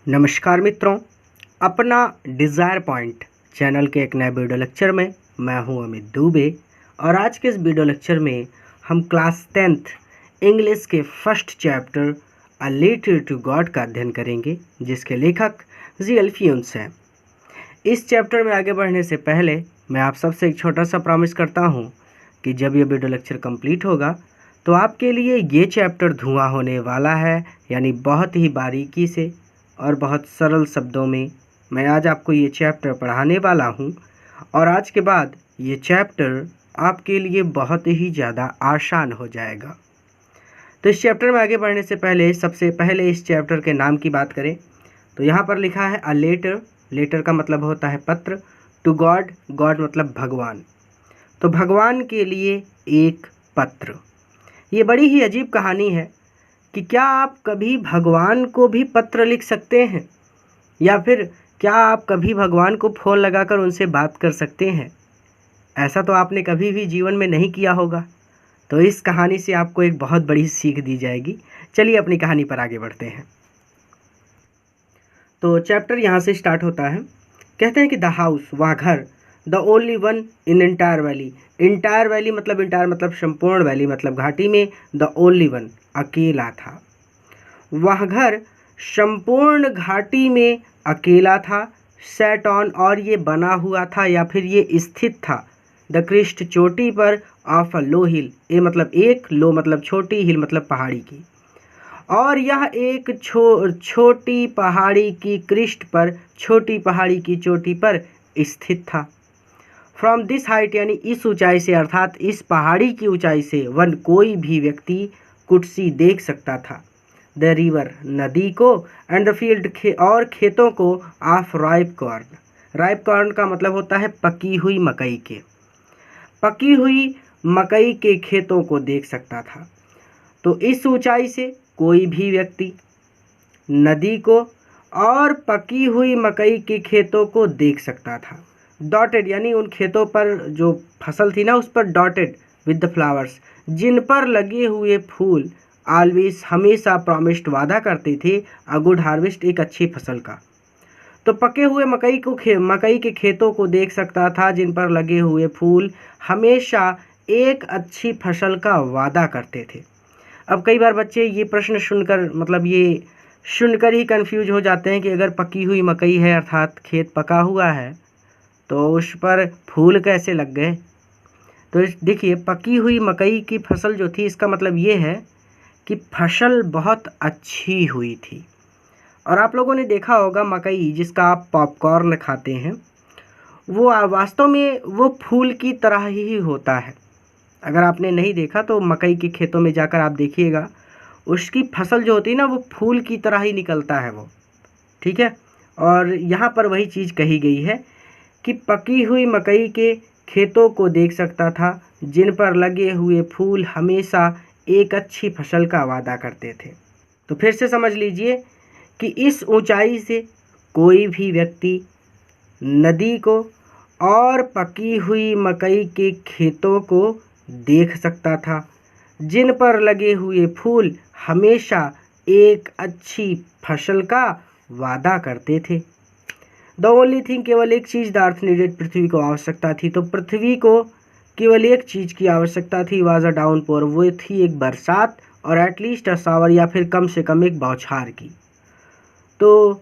नमस्कार मित्रों, अपना डिज़ायर पॉइंट चैनल के एक नए वीडियो लेक्चर में मैं हूं अमित दुबे। और आज के इस वीडियो लेक्चर में हम क्लास 10th इंग्लिश के first chapter a letter to God का अध्ययन करेंगे, जिसके लेखक जी.एल. फ्यून्स हैं। इस चैप्टर में आगे बढ़ने से पहले मैं आप सबसे एक छोटा सा प्रॉमिस करता हूं कि जब ये वीडियो लेक्चर कंप्लीट होगा तो आपके लिए ये चैप्टर धुआं होने वाला है, यानी बहुत ही बारीकी से और बहुत सरल शब्दों में मैं आज आपको ये चैप्टर पढ़ाने वाला हूँ। और आज के बाद ये चैप्टर आपके लिए बहुत ही ज़्यादा आसान हो जाएगा। तो इस चैप्टर में आगे बढ़ने से पहले सबसे पहले इस चैप्टर के नाम की बात करें तो यहाँ पर लिखा है अ लेटर। लेटर का मतलब होता है पत्र। टू गॉड, गॉड मतलब भगवान, तो भगवान के लिए एक पत्र। ये बड़ी ही अजीब कहानी है कि क्या आप कभी भगवान को भी पत्र लिख सकते हैं, या फिर क्या आप कभी भगवान को फ़ोन लगाकर उनसे बात कर सकते हैं। ऐसा तो आपने कभी भी जीवन में नहीं किया होगा। तो इस कहानी से आपको एक बहुत बड़ी सीख दी जाएगी। चलिए अपनी कहानी पर आगे बढ़ते हैं। तो चैप्टर यहाँ से स्टार्ट होता है। कहते हैं कि द हाउस, वह घर, the only one in entire valley. Entire valley मतलब इंटायर मतलब संपूर्ण, वैली मतलब घाटी में, द ओनली वन अकेला था। वह घर संपूर्ण घाटी में अकेला था। सेट ऑन, और ये बना हुआ था या फिर ये स्थित था, द क्रिस्ट चोटी पर, ऑफ अ लो हिल। ए मतलब एक, लो मतलब छोटी, हिल मतलब पहाड़ी की। और यह एक छोटी पहाड़ी की क्रिस्ट पर, छोटी पहाड़ी की चोटी पर स्थित था। फ्रॉम दिस हाइट यानी इस ऊंचाई से, अर्थात इस पहाड़ी की ऊंचाई से, वन कोई भी व्यक्ति कुड सी देख सकता था, द रिवर नदी को, एंड द फील्ड और खेतों को, of ripe corn. Ripe corn का मतलब होता है पकी हुई मकई के। पकी हुई मकई के खेतों को देख सकता था। तो इस ऊंचाई से कोई भी व्यक्ति नदी को और पकी हुई मकई के खेतों को देख सकता था। डॉटेड यानी उन खेतों पर जो फसल थी ना, उस पर डॉटेड विद द फ्लावर्स, जिन पर लगे हुए फूल, ऑलवेज हमेशा प्रॉमिस्ड वादा करते थे, अ गुड हार्वेस्ट एक अच्छी फसल का। तो पके हुए मकई के खेतों को देख सकता था, जिन पर लगे हुए फूल हमेशा एक अच्छी फसल का वादा करते थे। अब कई बार बच्चे ये प्रश्न सुनकर मतलब ये सुनकर ही कंफ्यूज हो जाते हैं कि अगर पकी हुई मकई है, अर्थात खेत पका हुआ है, तो उस पर फूल कैसे लग गए। तो देखिए, पकी हुई मकई की फसल जो थी, इसका मतलब ये है कि फसल बहुत अच्छी हुई थी। और आप लोगों ने देखा होगा मकई जिसका आप पॉपकॉर्न खाते हैं, वो वास्तव में वो फूल की तरह ही होता है। अगर आपने नहीं देखा तो मकई के खेतों में जाकर आप देखिएगा, उसकी फसल जो होती है ना, वो फूल की तरह ही निकलता है वो, ठीक है। और यहाँ पर वही चीज़ कही गई है कि पकी हुई मकई के खेतों को देख सकता था, जिन पर लगे हुए फूल हमेशा एक अच्छी फसल का वादा करते थे। तो फिर से समझ लीजिए कि इस ऊंचाई से कोई भी व्यक्ति नदी को और पकी हुई मकई के खेतों को देख सकता था, जिन पर लगे हुए फूल हमेशा एक अच्छी फसल का वादा करते थे। द ओनली थिंग, केवल एक चीज़, द अर्थ नीडेड, पृथ्वी को आवश्यकता थी। तो पृथ्वी को केवल एक चीज़ की आवश्यकता थी, वाज अ डाउनपोर, वो थी एक बरसात, और एटलीस्ट अ शावर, या फिर कम से कम एक बौछार की। तो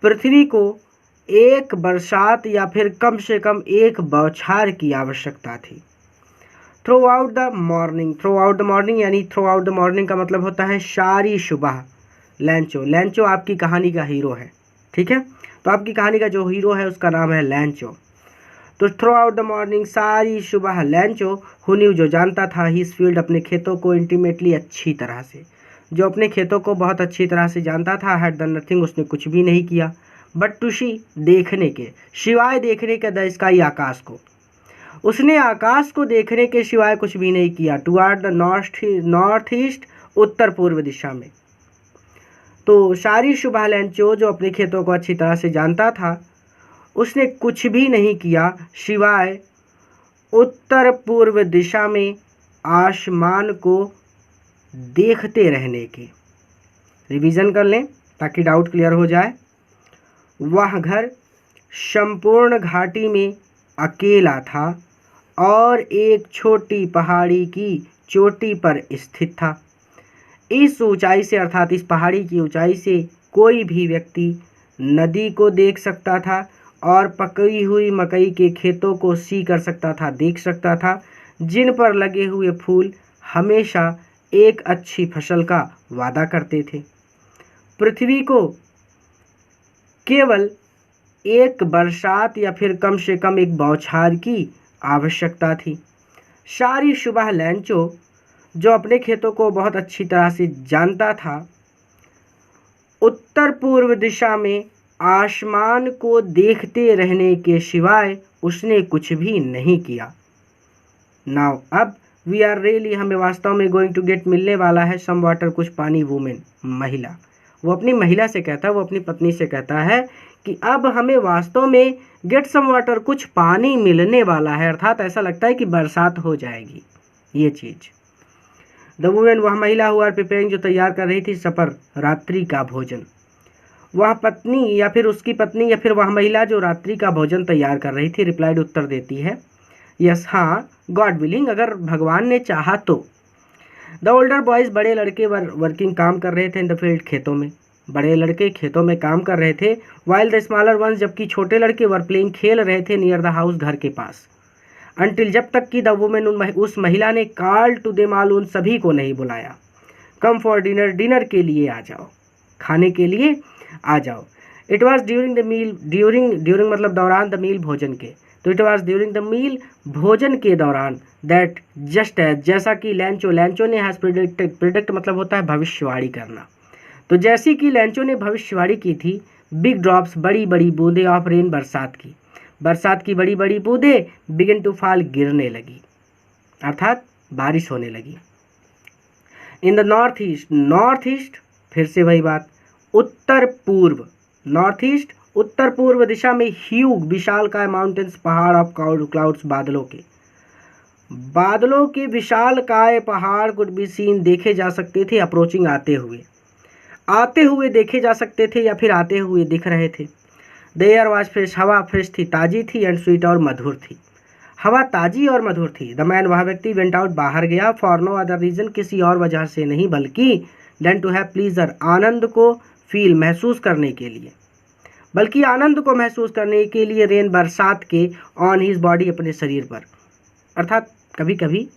पृथ्वी को एक बरसात या फिर कम से कम एक बौछार की आवश्यकता थी। Through out the morning, through out the morning यानी थ्रू आउट द मॉर्निंग का मतलब होता है सारी सुबह। लैंचो, लैंचो आपकी कहानी का हीरो है, ठीक है। तो आपकी कहानी का जो हीरो है उसका नाम है लैंचो। तो थ्रू आउट द मॉर्निंग, सारी सुबह, लैंचो हु न्यू, जो जानता था, हिज फील्ड, अपने खेतों को, इंटीमेटली, अच्छी तरह से, जो अपने खेतों को बहुत अच्छी तरह से जानता था, हैड डन नथिंग, उसने कुछ भी नहीं किया, बट टू सी, देखने के, सिवाय देखने के, द स्काई, आकाश को, उसने आकाश को देखने के सिवाय कुछ भी नहीं किया। टुवर्ड द नॉर्थ ईस्ट, उत्तर पूर्व दिशा में। तो सारी सुबह लैंचो, जो अपने खेतों को अच्छी तरह से जानता था, उसने कुछ भी नहीं किया सिवाय उत्तर पूर्व दिशा में आसमान को देखते रहने के। रिवीजन कर लें ताकि डाउट क्लियर हो जाए। वह घर संपूर्ण घाटी में अकेला था और एक छोटी पहाड़ी की चोटी पर स्थित था। इस ऊंचाई से अर्थात इस पहाड़ी की ऊंचाई से कोई भी व्यक्ति नदी को देख सकता था और पकी हुई मकई के खेतों को सी कर सकता था, देख सकता था, जिन पर लगे हुए फूल हमेशा एक अच्छी फसल का वादा करते थे। पृथ्वी को केवल एक बरसात या फिर कम से कम एक बौछार की आवश्यकता थी। सारी सुबह लैंचो, जो अपने खेतों को बहुत अच्छी तरह से जानता था, उत्तर पूर्व दिशा में आसमान को देखते रहने के सिवाय उसने कुछ भी नहीं किया। नाउ अब वी आर रियली, हमें वास्तव में गोइंग टू गेट मिलने वाला है सम वाटर, कुछ पानी, वुमेन, महिला। वो अपनी महिला से कहता है, वो अपनी पत्नी से कहता है कि अब हमें वास्तव में गेट सम वाटर, कुछ पानी मिलने वाला है, अर्थात ऐसा लगता है कि बरसात हो जाएगी ये चीज़। द वुमेन, वह महिला हुआ प्रिपेयरिंग, जो तैयार कर रही थी सपर, रात्रि का भोजन। वह पत्नी या फिर उसकी पत्नी या फिर वह महिला जो रात्रि का भोजन तैयार कर रही थी, रिप्लाइड, उत्तर देती है, यस, हाँ, गॉड विलिंग, अगर भगवान ने चाहा तो। द ओल्डर बॉयज़, बड़े लड़के वर्किंग, काम कर रहे थे, इन द फील्ड, खेतों में। बड़े लड़के खेतों में काम कर रहे थे। वाइल द स्मॉलर वंस, जबकि छोटे लड़के वर प्लेइंग, खेल रहे थे, नियर द हाउस, घर के पास। अंटिल, जब तक कि द वुमेन, उस महिला ने कॉल टू देम ऑल, उन सभी को नहीं बुलाया। कम फॉर डिनर, डिनर के लिए आ जाओ, खाने के लिए आ जाओ। It was during the meal, during मतलब दौरान, द मील भोजन के, तो it was during the meal भोजन के दौरान, दैट जस्ट एज, जैसा कि लैंचो ने हैज प्रिडिक्ट मतलब होता है भविष्यवाणी करना, तो जैसी कि लैंचो ने भविष्यवाणी की थी, बिग ड्रॉप्स, बड़ी बड़ी बूंदे ऑफ रेन, बरसात की बड़ी बड़ी बूंदें, बिगिन टू फॉल, गिरने लगी, अर्थात बारिश होने लगी। इन द नॉर्थ ईस्ट, फिर से वही बात, उत्तर पूर्व, नॉर्थ ईस्ट उत्तर पूर्व दिशा में, ह्यूग, विशालकाय माउंटेन्स, पहाड़ ऑफ क्लाउड्स, बादलों के विशालकाय पहाड़ कुड बी सीन, देखे जा सकते थे, अप्रोचिंग, आते हुए देखे जा सकते थे या फिर आते हुए दिख रहे थे। द एयर वाज फ्रेश, हवा फ्रेश थी, ताज़ी थी, एंड स्वीट, और मधुर थी, हवा ताज़ी और मधुर थी। द मैन, वह व्यक्ति, वेंट आउट, बाहर गया, फॉर नो अदर रीज़न, किसी और वजह से नहीं, बल्कि देन टू हैव प्लीजर, आनंद को फील, महसूस करने के लिए, बल्कि आनंद को महसूस करने के लिए, रेन, बरसात के, ऑन हिज बॉडी, अपने शरीर पर, अर्थात कभी कभी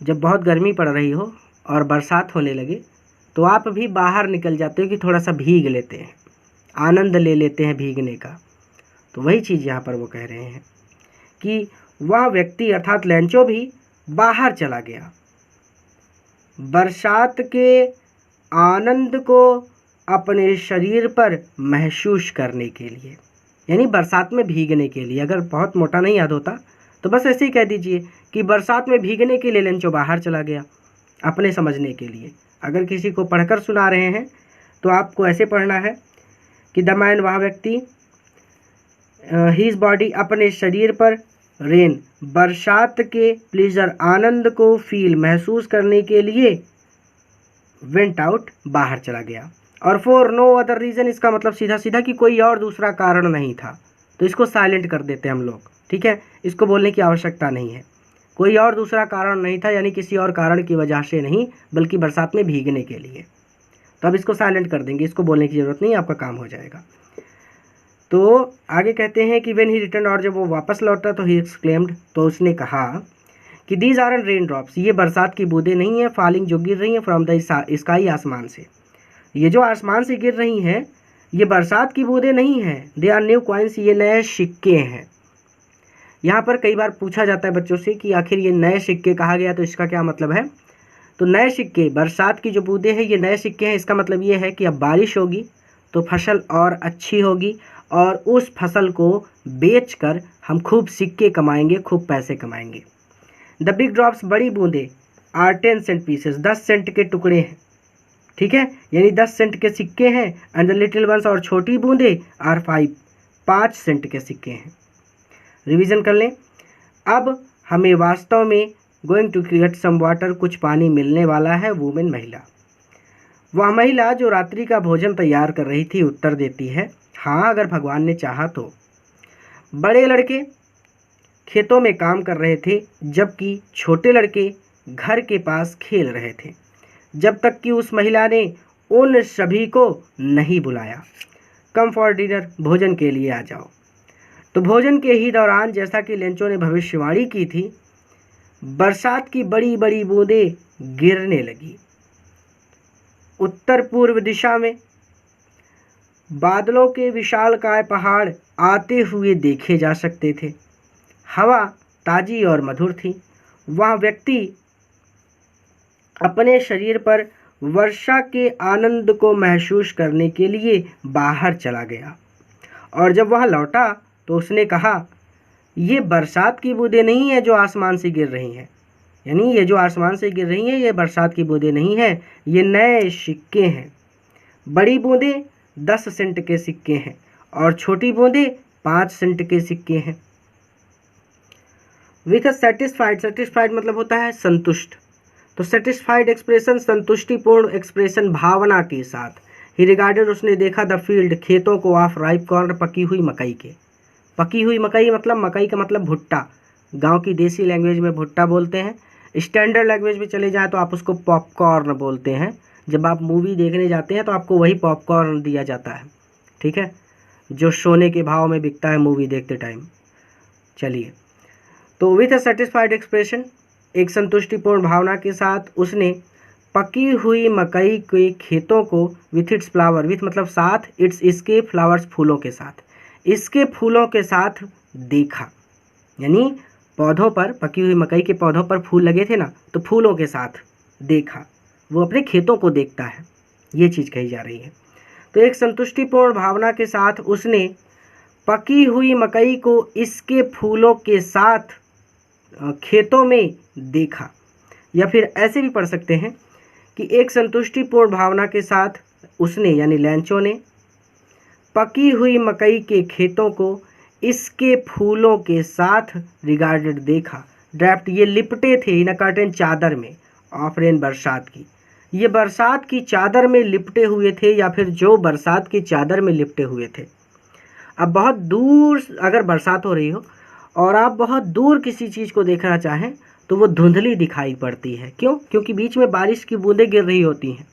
जब बहुत गर्मी पड़ रही हो और बरसात होने लगे तो आप भी बाहर निकल जाते हो कि थोड़ा सा भीग लेते हैं, आनंद ले लेते हैं भीगने का। तो वही चीज़ यहाँ पर वो कह रहे हैं कि वह व्यक्ति अर्थात लैंचो भी बाहर चला गया बरसात के आनंद को अपने शरीर पर महसूस करने के लिए, यानी बरसात में भीगने के लिए। अगर बहुत मोटा नहीं याद होता तो बस ऐसे ही कह दीजिए कि बरसात में भीगने के लिए लैंचो बाहर चला गया, अपने समझने के लिए। अगर किसी को पढ़कर सुना रहे हैं तो आपको ऐसे पढ़ना है कि द मैन, वह व्यक्ति, हीज बॉडी, अपने शरीर पर, रेन, बरसात के प्लीजर, आनंद को फील, महसूस करने के लिए, वेंट आउट, बाहर चला गया। और फॉर नो अदर रीज़न, इसका मतलब सीधा सीधा कि कोई और दूसरा कारण नहीं था, तो इसको साइलेंट कर देते हैं हम लोग, ठीक है, इसको बोलने की आवश्यकता नहीं है। कोई और दूसरा कारण नहीं था, यानी किसी और कारण की वजह से नहीं, बल्कि बरसात में भीगने के लिए। तो अब इसको साइलेंट कर देंगे, इसको बोलने की ज़रूरत नहीं, आपका काम हो जाएगा। तो आगे कहते हैं कि व्हेन ही रिटर्न, और जब वो वापस लौटा तो ही एक्सक्लेम्ड, तो उसने कहा कि these are an rain drops, ये बरसात की बूंदें नहीं हैं, फॉलिंग, जो गिर रही हैं, फ्रॉम द स्काई, आसमान से। ये जो आसमान से गिर रही हैं ये बरसात की बूंदें नहीं हैं, दे आर न्यू कॉइन्स, ये नए सिक्के हैं। यहाँ पर कई बार पूछा जाता है बच्चों से कि आखिर ये नए सिक्के कहा गया तो इसका क्या मतलब है। तो नए सिक्के, बरसात की जो बूंदें हैं ये नए सिक्के हैं, इसका मतलब ये है कि अब बारिश होगी तो फसल और अच्छी होगी और उस फसल को बेचकर हम खूब सिक्के कमाएंगे, खूब पैसे कमाएंगे। द बिग ड्रॉप्स, बड़ी बूंदें, आर 10 सेंट पीसेस, 10 सेंट के टुकड़े हैं, ठीक है, यानी 10 सेंट के सिक्के हैं। एंड द लिटिल वंस, और छोटी बूंदें, आर 5 सेंट के सिक्के हैं। रिवीजन कर लें, अब हमें वास्तव में going to get some water, कुछ पानी मिलने वाला है, वुमेन, महिला। वह महिला जो रात्रि का भोजन तैयार कर रही थी उत्तर देती है, हाँ अगर भगवान ने चाहा तो। बड़े लड़के खेतों में काम कर रहे थे जबकि छोटे लड़के घर के पास खेल रहे थे, जब तक कि उस महिला ने उन सभी को नहीं बुलाया। कम फॉर डिनर, भोजन के लिए आ जाओ। तो भोजन के ही दौरान, जैसा कि लेंचो ने भविष्यवाणी की थी, बरसात की बड़ी बड़ी बूंदें गिरने लगी। उत्तर पूर्व दिशा में बादलों के विशालकाय पहाड़ आते हुए देखे जा सकते थे। हवा ताजी और मधुर थी। वह व्यक्ति अपने शरीर पर वर्षा के आनंद को महसूस करने के लिए बाहर चला गया, और जब वह लौटा तो उसने कहा, ये बरसात की बूंदें नहीं है जो आसमान से गिर रही हैं, यानी ये जो आसमान से गिर रही हैं ये बरसात की बूंदें नहीं हैं, ये नए सिक्के हैं। बड़ी बूंदें 10 सेंट के सिक्के हैं और छोटी बूंदें 5 सेंट के सिक्के हैं। विथ अ सेटिस्फाइड, सेटिस्फाइड मतलब होता है संतुष्ट। तो सेटिस्फाइड एक्सप्रेशन, संतुष्टिपूर्ण एक्सप्रेशन, भावना के साथ। ही रिगार्डेड, उसने देखा द फील्ड, खेतों को, ऑफ राइप कॉर्न, पकी हुई मकई के। पकी हुई मकई मतलब, मकई का मतलब भुट्टा, गांव की देसी लैंग्वेज में भुट्टा बोलते हैं। स्टैंडर्ड लैंग्वेज में चले जाए तो आप उसको पॉपकॉर्न बोलते हैं। जब आप मूवी देखने जाते हैं तो आपको वही पॉपकॉर्न दिया जाता है, ठीक है, जो सोने के भाव में बिकता है मूवी देखते टाइम। चलिए, तो विथ अ सेटिस्फाइड एक्सप्रेशन, एक संतुष्टिपूर्ण भावना के साथ उसने पकी हुई मकई के खेतों को, विथ इट्स फ्लावर, विथ मतलब साथ, इट्स इसके, फ्लावर्स फूलों के साथ, इसके फूलों के साथ देखा। यानी पौधों पर, पकी हुई मकई के पौधों पर फूल लगे थे ना, तो फूलों के साथ देखा। वो अपने खेतों को देखता है, ये चीज़ कही जा रही है। तो एक संतुष्टिपूर्ण भावना के साथ उसने पकी हुई मकई को इसके फूलों के साथ खेतों में देखा। या फिर ऐसे भी पढ़ सकते हैं कि एक संतुष्टिपूर्ण भावना के साथ उसने, यानी लेंचो ने, पकी हुई मकई के खेतों को इसके फूलों के साथ रिगार्डेड देखा। ड्रैप्ट, ये लिपटे थे इन कर्टेन, चादर में, ऑफ रेन, बरसात की। ये बरसात की चादर में लिपटे हुए थे, या फिर जो बरसात की चादर में लिपटे हुए थे। अब बहुत दूर अगर बरसात हो रही हो और आप बहुत दूर किसी चीज़ को देखना चाहें तो वो धुंधली दिखाई पड़ती है। क्यों? क्योंकि बीच में बारिश की बूंदें गिर रही होती हैं।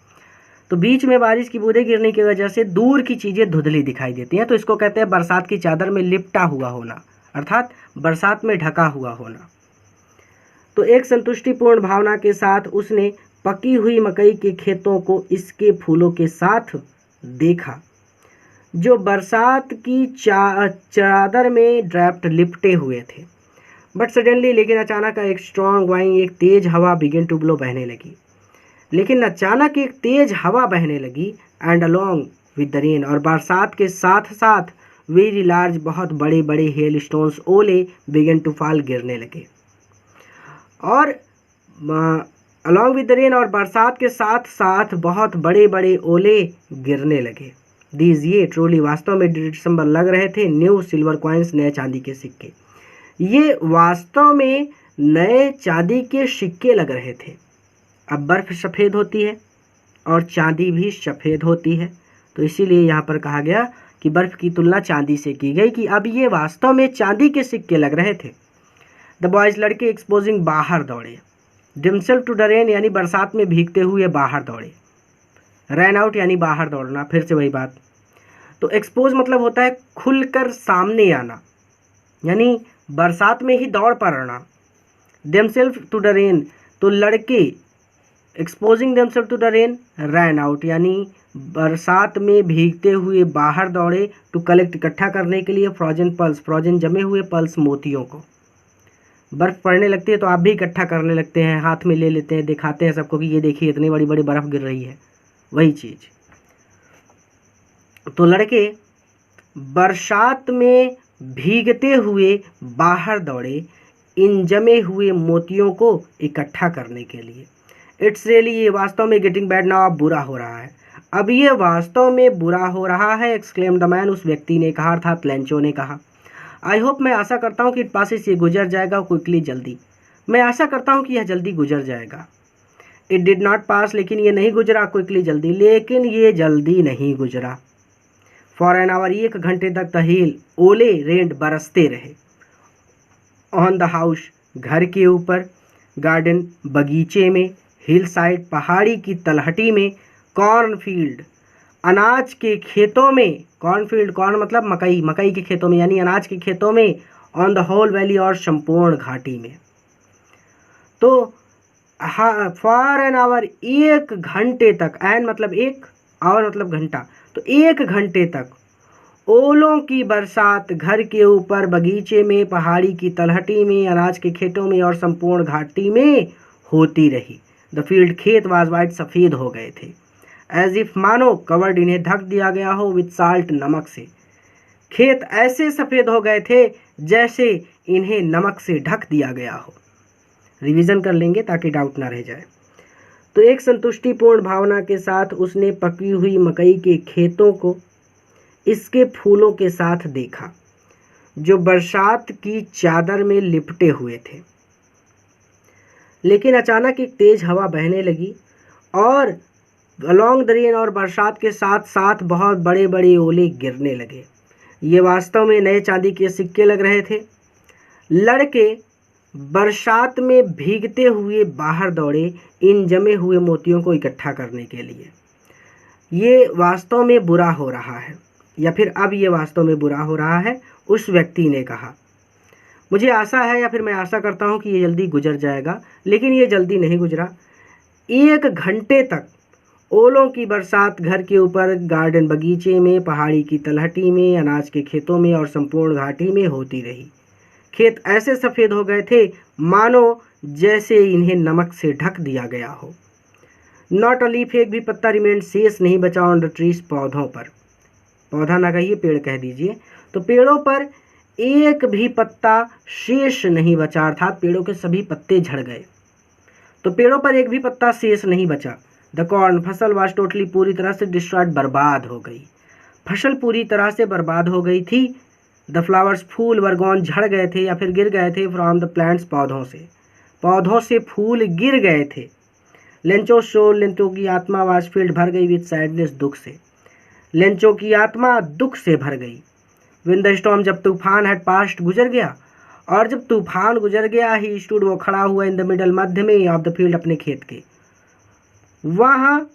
तो बीच में बारिश की बूंदें गिरने की वजह से दूर की चीज़ें धुंधली दिखाई देती हैं। तो इसको कहते हैं बरसात की चादर में लिपटा हुआ होना, अर्थात बरसात में ढका हुआ होना। तो एक संतुष्टिपूर्ण भावना के साथ उसने पकी हुई मकई के खेतों को इसके फूलों के साथ देखा, जो बरसात की चादर में ड्रैप्ट लिपटे हुए थे। बट सडनली, लेकिन अचानक, एक स्ट्रॉन्ग वाइंग, एक तेज हवा बिगिन टू ब्लो, बहने लगी। लेकिन अचानक एक तेज हवा बहने लगी, and along with the rain, और बरसात के साथ साथ वेरी लार्ज, बहुत बड़े बड़े हेल स्टोन्स, ओले, बिगिन टू फॉल, गिरने लगे। और अलोंग विद द रेन, और बरसात के साथ साथ बहुत बड़े बड़े ओले गिरने लगे। दीज, ये ट्रूली, वास्तव में दिसंबर लग रहे थे, न्यू सिल्वर कॉइन्स, नए चांदी के सिक्के। ये वास्तव में नए चांदी के सिक्के लग रहे थे। अब बर्फ़ सफ़ेद होती है और चांदी भी सफ़ेद होती है, तो इसीलिए यहाँ पर कहा गया कि बर्फ़ की तुलना चांदी से की गई, कि अब ये वास्तव में चांदी के सिक्के लग रहे थे। द बॉयज़, लड़के, एक्सपोजिंग, बाहर दौड़े। डिमसेल्फ टू द रेन, यानी बरसात में भीगते हुए बाहर दौड़े। रैन आउट यानी बाहर दौड़ना, फिर से वही बात। तो एक्सपोज मतलब होता है खुलकर सामने आना, यानी बरसात में ही दौड़ पड़ना। देमसेल्फ टू द रेन, तो लड़के exposing themselves to the rain, ran out यानी बरसात में भीगते हुए बाहर दौड़े, टू कलेक्ट, इकट्ठा करने के लिए, फ्रोजन पल्स, फ्रोजन जमे हुए पल्स, मोतियों को। बर्फ़ पड़ने लगती है तो आप भी इकट्ठा करने लगते हैं, हाथ में ले लेते हैं, दिखाते हैं सबको कि ये देखिए इतनी बड़ी बड़ी बर्फ़ गिर रही है, वही चीज़। तो लड़के बरसात में भीगते हुए बाहर दौड़े इन जमे हुए मोतियों को इकट्ठा करने के लिए। इट्स रियली, ये वास्तव में गेटिंग बैड नाउ, अब बुरा हो रहा है, अब ये वास्तव में बुरा हो रहा है। एक्सक्लेम द मैन, उस व्यक्ति ने कहा, अर्थात लेंचो ने कहा। आई होप, मैं आशा करता हूँ कि इट पासेस, ये गुजर जाएगा, क्विकली, जल्दी। मैं आशा करता हूँ कि यह जल्दी गुजर जाएगा। इट डिड नॉट पास, लेकिन ये नहीं गुजरा क्विकली, जल्दी, लेकिन ये जल्दी नहीं गुजरा। फॉर एन आवर, 1 घंटे तक द हेल, ओले, रेंड, बरसते रहे। ऑन द हाउस, घर के ऊपर, गार्डन, बगीचे में, हिल साइड, पहाड़ी की तलहटी में, कॉर्न फील्ड, अनाज के खेतों में, कॉर्न फील्ड, कॉर्न मतलब मकई, मकई के खेतों में यानी अनाज के खेतों में, ऑन द होल वैली और संपूर्ण घाटी में। तो हाँ, फॉर एन आवर, 1 घंटे तक, एन मतलब 1, आवर मतलब घंटा, तो 1 घंटे तक ओलों की बरसात घर के ऊपर, बगीचे में, पहाड़ी की तलहटी में, अनाज के खेतों में और संपूर्ण घाटी में होती रही। द फील्ड, खेत, वाज वाइट, सफ़ेद हो गए थे। एज इफ, मानो, कवर्ड, इन्हें ढक दिया गया हो, विथ साल्ट, नमक से। खेत ऐसे सफ़ेद हो गए थे जैसे इन्हें नमक से ढक दिया गया हो। रिवीजन कर लेंगे ताकि डाउट ना रह जाए। तो एक संतुष्टिपूर्ण भावना के साथ उसने पकी हुई मकई के खेतों को इसके फूलों के साथ देखा, जो बरसात की चादर में लिपटे हुए थे। लेकिन अचानक एक तेज हवा बहने लगी और अलॉन्ग द रेन, और बरसात के साथ साथ बहुत बड़े बड़े ओले गिरने लगे। ये वास्तव में नए चांदी के सिक्के लग रहे थे। लड़के बरसात में भीगते हुए बाहर दौड़े इन जमे हुए मोतियों को इकट्ठा करने के लिए। ये वास्तव में बुरा हो रहा है, या फिर अब ये वास्तव में बुरा हो रहा है, उस व्यक्ति ने कहा। मुझे आशा है, या फिर मैं आशा करता हूँ कि ये जल्दी गुजर जाएगा, लेकिन ये जल्दी नहीं गुजरा। 1 घंटे तक ओलों की बरसात घर के ऊपर, गार्डन, बगीचे में, पहाड़ी की तलहटी में, अनाज के खेतों में और संपूर्ण घाटी में होती रही। खेत ऐसे सफ़ेद हो गए थे मानो जैसे इन्हें नमक से ढक दिया गया हो। नॉट अ लीफ, एक भी पत्ता, रिमेंड, शेष नहीं बचा, ऑन द ट्रीज, पौधों पर, पौधा ना कहिए, पेड़ कह दीजिए। तो पेड़ों पर एक भी पत्ता शेष नहीं बचा, अर्थात पेड़ों के सभी पत्ते झड़ गए। तो पेड़ों पर एक भी पत्ता शेष नहीं बचा। द कॉर्न, फसल, वाज टोटली, पूरी तरह से डिस्ट्रॉयड, बर्बाद हो गई। फसल पूरी तरह से बर्बाद हो गई थी। द फ्लावर्स, फूल, वर गॉन, झड़ गए थे या फिर गिर गए थे। फ्रॉम द प्लांट्स, पौधों से फूल गिर गए थे। लेंचो सोल, लेंचो की आत्मा, वाज फील्ड, भर गई, विद सैडनेस, दुख से। लेंचो की आत्मा दुख से भर गई। विन द स्टॉर्म, जब तूफान हैड पास्ट, गुजर गया, और जब तूफान गुजर गया, ही स्टूड, वो खड़ा हुआ, इन द मिडल, मध्य में, ऑफ द फील्ड, अपने खेत के। वहाँ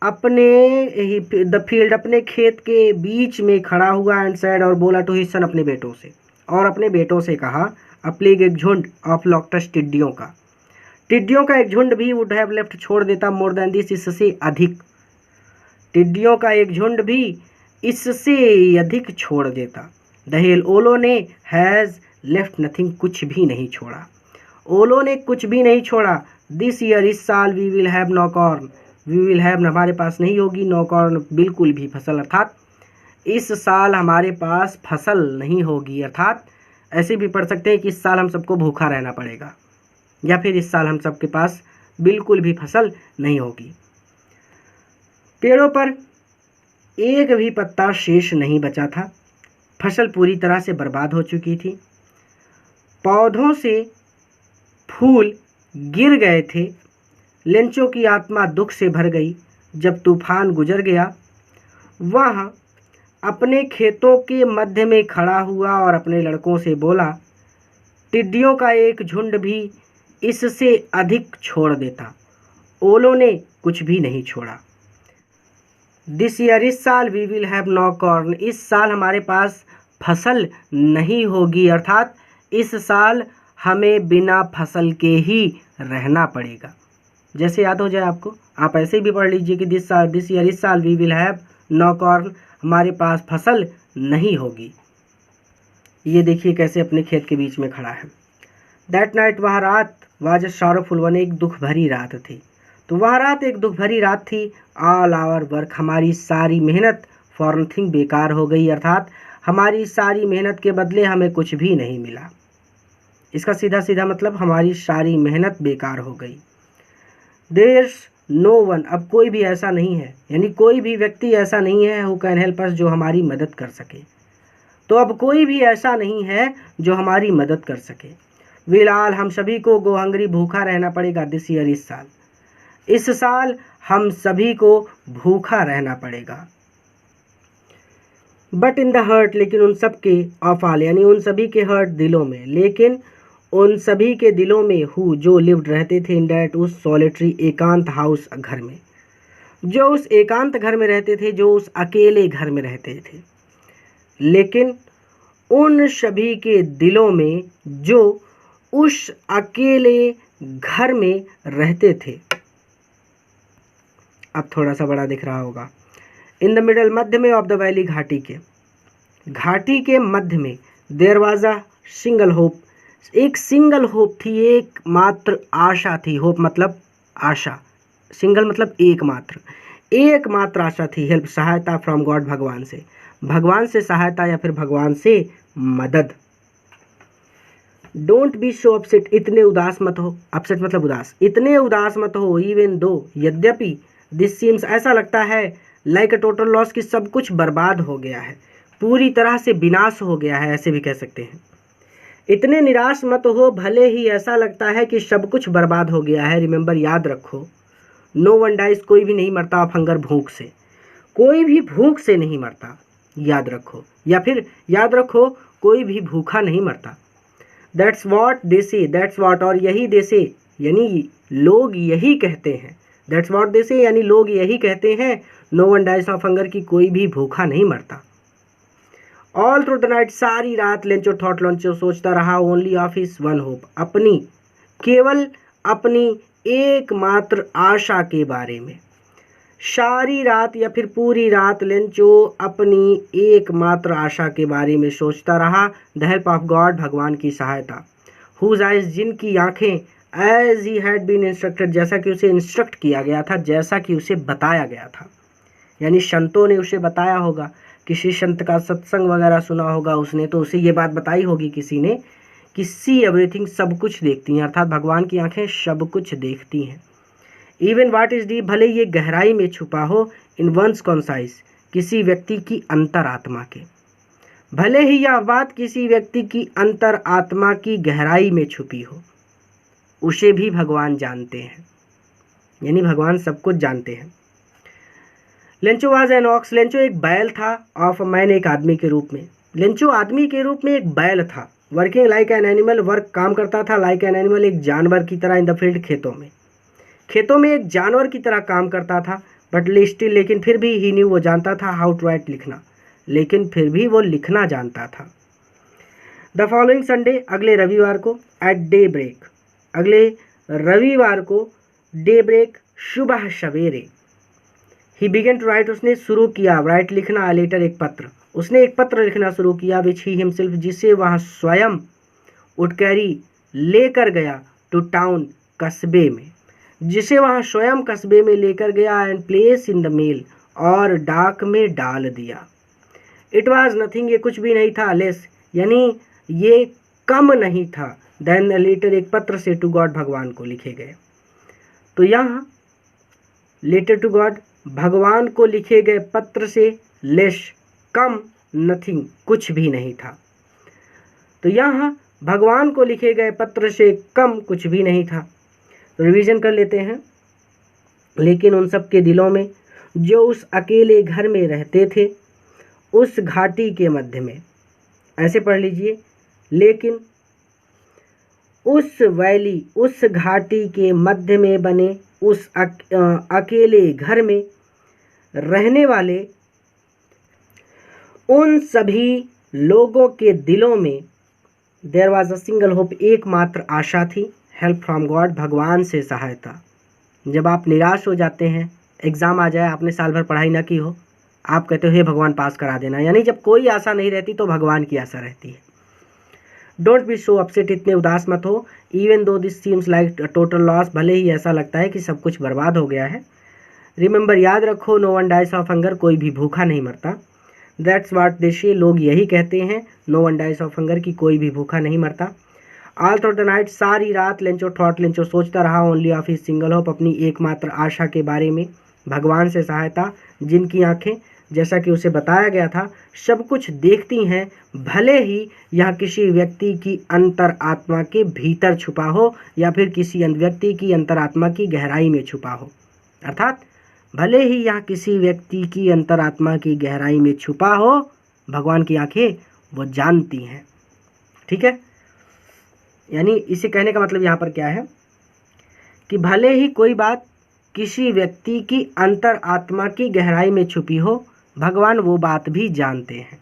अपने द फील्ड, अपने खेत के बीच में खड़ा हुआ, एंड सैड, और बोला टू हिज सन, अपने बेटों से, और अपने बेटों से कहा, अ प्लेग, एक झुंड, ऑफ लॉकटस, टिड्डियों का, टिड्डियों का एक झुंड भी, वुड हैव लेफ्ट, छोड़ देता, मोर देन दिस, इससे अधिक, टिड्डियों का एक झुंड भी इससे अधिक छोड़ देता। द हेल, ओलो ने, हैज़ लेफ्ट नथिंग, कुछ भी नहीं छोड़ा, ओलो ने कुछ भी नहीं छोड़ा। दिस ईयर, इस साल, we will have no corn, we will have, हमारे पास नहीं होगी, नो कॉर्न, बिल्कुल भी फसल, अर्थात इस साल हमारे पास फसल नहीं होगी, अर्थात ऐसे भी पढ़ सकते हैं कि इस साल हम सबको भूखा रहना पड़ेगा, या फिर इस साल हम सबके पास बिल्कुल भी फसल नहीं होगी। पेड़ों पर एक भी पत्ता शेष नहीं बचा था। फसल पूरी तरह से बर्बाद हो चुकी थी। पौधों से फूल गिर गए थे। लेंचों की आत्मा दुख से भर गई जब तूफान गुजर गया। वह अपने खेतों के मध्य में खड़ा हुआ और अपने लड़कों से बोला, टिड्डियों का एक झुंड भी इससे अधिक छोड़ देता, ओलों ने कुछ भी नहीं छोड़ा। दिस ईयर, इस साल, we will have no corn, इस साल हमारे पास फसल नहीं होगी, अर्थात इस साल हमें बिना फसल के ही रहना पड़ेगा। जैसे याद हो जाए आपको, आप ऐसे भी पढ़ लीजिए कि दिस ईयर, इस साल, we will have no corn, हमारे पास फसल नहीं होगी। ये देखिए कैसे अपने खेत के बीच में खड़ा है। दैट नाइट, वह रात, वाज सॉरोफुल वन, एक दुख भरी रात थी। तो वह रात एक दुख भरी रात थी। ऑल आवर वर्क, हमारी सारी मेहनत, फॉर नथिंग, बेकार हो गई, अर्थात हमारी सारी मेहनत के बदले हमें कुछ भी नहीं मिला। इसका सीधा सीधा मतलब हमारी सारी मेहनत बेकार हो गई। देयर्स नो वन, अब कोई भी ऐसा नहीं है, यानी कोई भी व्यक्ति ऐसा नहीं है, हु कैन हेल्प अस, जो हमारी मदद कर सके। तो अब कोई भी ऐसा नहीं है जो हमारी मदद कर सके। विल ऑल, हम सभी को गो हंग्री, भूखा रहना पड़ेगा, दिस ईयर, इस साल। इस साल हम सभी को भूखा रहना पड़ेगा। बट इन द हर्ट, लेकिन उन सब के, ऑफ ऑल यानी उन सभी के हर्ट दिलों में, लेकिन उन सभी के दिलों में, हु जो लिव्ड रहते थे, इन डैट उस सॉलिटरी एकांत हाउस घर में, जो उस एकांत घर में रहते थे, जो उस अकेले घर में रहते थे, लेकिन उन सभी के दिलों में जो उस अकेले घर में रहते थे। अब थोड़ा सा बड़ा दिख रहा होगा। इन द मिडल, मध्य में, ऑफ द वैली, घाटी के मध्य में, there was a single hope, एक सिंगल होप थी, एक मात्र आशा थी। होप मतलब आशा, सिंगल मतलब एक मात्र आशा थी। हेल्प, सहायता, फ्रॉम गॉड, भगवान से सहायता या फिर भगवान से मदद। डोंट बी सो अपसेट, इतने उदास मत हो, अपसेट मतलब उदास, इतने उदास मत हो, इवन दो, यद्यपि, दिस सीम्स, ऐसा लगता है, लाइक अ टोटल लॉस, कि सब कुछ बर्बाद हो गया है, पूरी तरह से विनाश हो गया है, ऐसे भी कह सकते हैं। इतने निराश मत हो, भले ही ऐसा लगता है कि सब कुछ बर्बाद हो गया है। रिमेंबर, याद रखो, नो वन डाइज, कोई भी नहीं मरता ऑफ हंगर, भूख से, कोई भी भूख से नहीं मरता, याद रखो, या फिर याद रखो, कोई भी भूखा नहीं मरता। दैट्स वॉट दे से, दैट्स वॉट, और यही दे से यानी लोग यही कहते हैं, दैट्स वॉट दे से यानी लोग यही कहते हैं, no one dies of hunger, की कोई भी भूखा नहीं मरता। ऑल थ्रू द नाइट, सारी रात लेंचो थॉट, लेंचो सोचता रहा, only of his one hope, केवल अपनी एकमात्र आशा के बारे में। सारी रात या फिर पूरी रात लेंचो अपनी एकमात्र आशा के बारे में सोचता रहा। द हेल्प ऑफ गॉड, भगवान की सहायता। हुज आइज, जिनकी आंखें, as he had been instructed, जैसा कि उसे इंस्ट्रक्ट किया गया था, जैसा कि उसे बताया गया था, यानी संतों ने उसे बताया होगा, किसी संत का सत्संग वगैरह सुना होगा उसने, तो उसे ये बात बताई होगी किसी ने कि सी एवरीथिंग, सब कुछ देखती हैं, अर्थात भगवान की आंखें सब कुछ देखती हैं। इवन वाट इज डीप, भले ये गहराई में छुपा हो, इन वंस कॉन्साइज, किसी व्यक्ति की अंतरात्मा के, भले ही यह बात किसी व्यक्ति की अंतरात्मा की गहराई में छुपी हो, उसे भी भगवान जानते हैं, यानी भगवान सब कुछ जानते हैं। Lencho was an ox, Lencho एक बैल था, ऑफ अ मैन, एक आदमी के रूप में, लेंचो आदमी के रूप में एक बैल था। Working like an animal, work काम करता था, लाइक एन एनिमल एक जानवर की तरह, इन द फील्ड खेतों में एक जानवर की तरह काम करता था। बट स्टिल, लेकिन फिर भी, ही न्यू, वो जानता था, हाउ टू राइट, लिखना, लेकिन फिर भी वो लिखना जानता था। द फॉलोइंग संडे, अगले रविवार को, एट डे ब्रेक, अगले रविवार को डे ब्रेक, सुबह सवेरे, ही बिगन टू राइट, उसने शुरू किया, राइट लिखना, लेटर एक पत्र, उसने एक पत्र लिखना शुरू किया, विच ही हिमसेल्फ, जिसे वह स्वयं उठ कैरी, लेकर गया, टू टाउन, कस्बे में, जिसे वह स्वयं कस्बे में लेकर गया, and place in the mail, और डाक में डाल दिया। इट वाज नथिंग, ये कुछ भी नहीं था, लेस यानी ये कम नहीं था, देन लेटर एक पत्र से, टू गॉड, भगवान को लिखे गए। तो यहाँ लेटर टू गॉड, भगवान को लिखे गए पत्र से, लेस कम, नथिंग कुछ भी नहीं था। तो यहाँ भगवान को लिखे गए पत्र से कम कुछ भी नहीं था। तो रिवीजन कर लेते हैं। लेकिन उन सब के दिलों में, जो उस अकेले घर में रहते थे, उस घाटी के मध्य में, ऐसे पढ़ लीजिए, लेकिन उस वैली, उस घाटी के मध्य में बने उस अकेले घर में रहने वाले उन सभी लोगों के दिलों में, there was a single hope, एकमात्र आशा थी, हेल्प फ्रॉम गॉड, भगवान से सहायता। जब आप निराश हो जाते हैं, एग्ज़ाम आ जाए, आपने साल भर पढ़ाई ना की हो, आप कहते हो हे भगवान पास करा देना, यानी जब कोई आशा नहीं रहती तो भगवान की आशा रहती है। डोंट बी सो अपसेट, इतने उदास मत हो, even though this seems like total loss, भले ही ऐसा लगता है कि सब कुछ बर्बाद हो गया है। रिमेंबर, याद रखो, no one dies of hunger, कोई भी भूखा नहीं मरता। दैट्स वाट दे से, लोग यही कहते हैं, no one dies of hunger, की कोई भी भूखा नहीं मरता। ऑल थ्रू द नाइट, सारी रात लेंचो थॉट, लेंचो सोचता रहा, only of his single hope, अपनी एकमात्र आशा के बारे में, भगवान से सहायता, जिनकी आंखें, जैसा कि उसे बताया गया था, सब कुछ देखती हैं, भले ही यह किसी व्यक्ति की अंतरात्मा के भीतर छुपा हो या फिर किसी व्यक्ति की अंतरात्मा की गहराई में छुपा हो। अर्थात भले ही यह किसी व्यक्ति की अंतरात्मा की गहराई में छुपा हो, भगवान की आंखें वो जानती हैं। ठीक है, यानी इसे कहने का मतलब यहाँ पर क्या है कि भले ही कोई बात किसी व्यक्ति की अंतरात्मा की गहराई में छुपी हो, भगवान वो बात भी जानते हैं,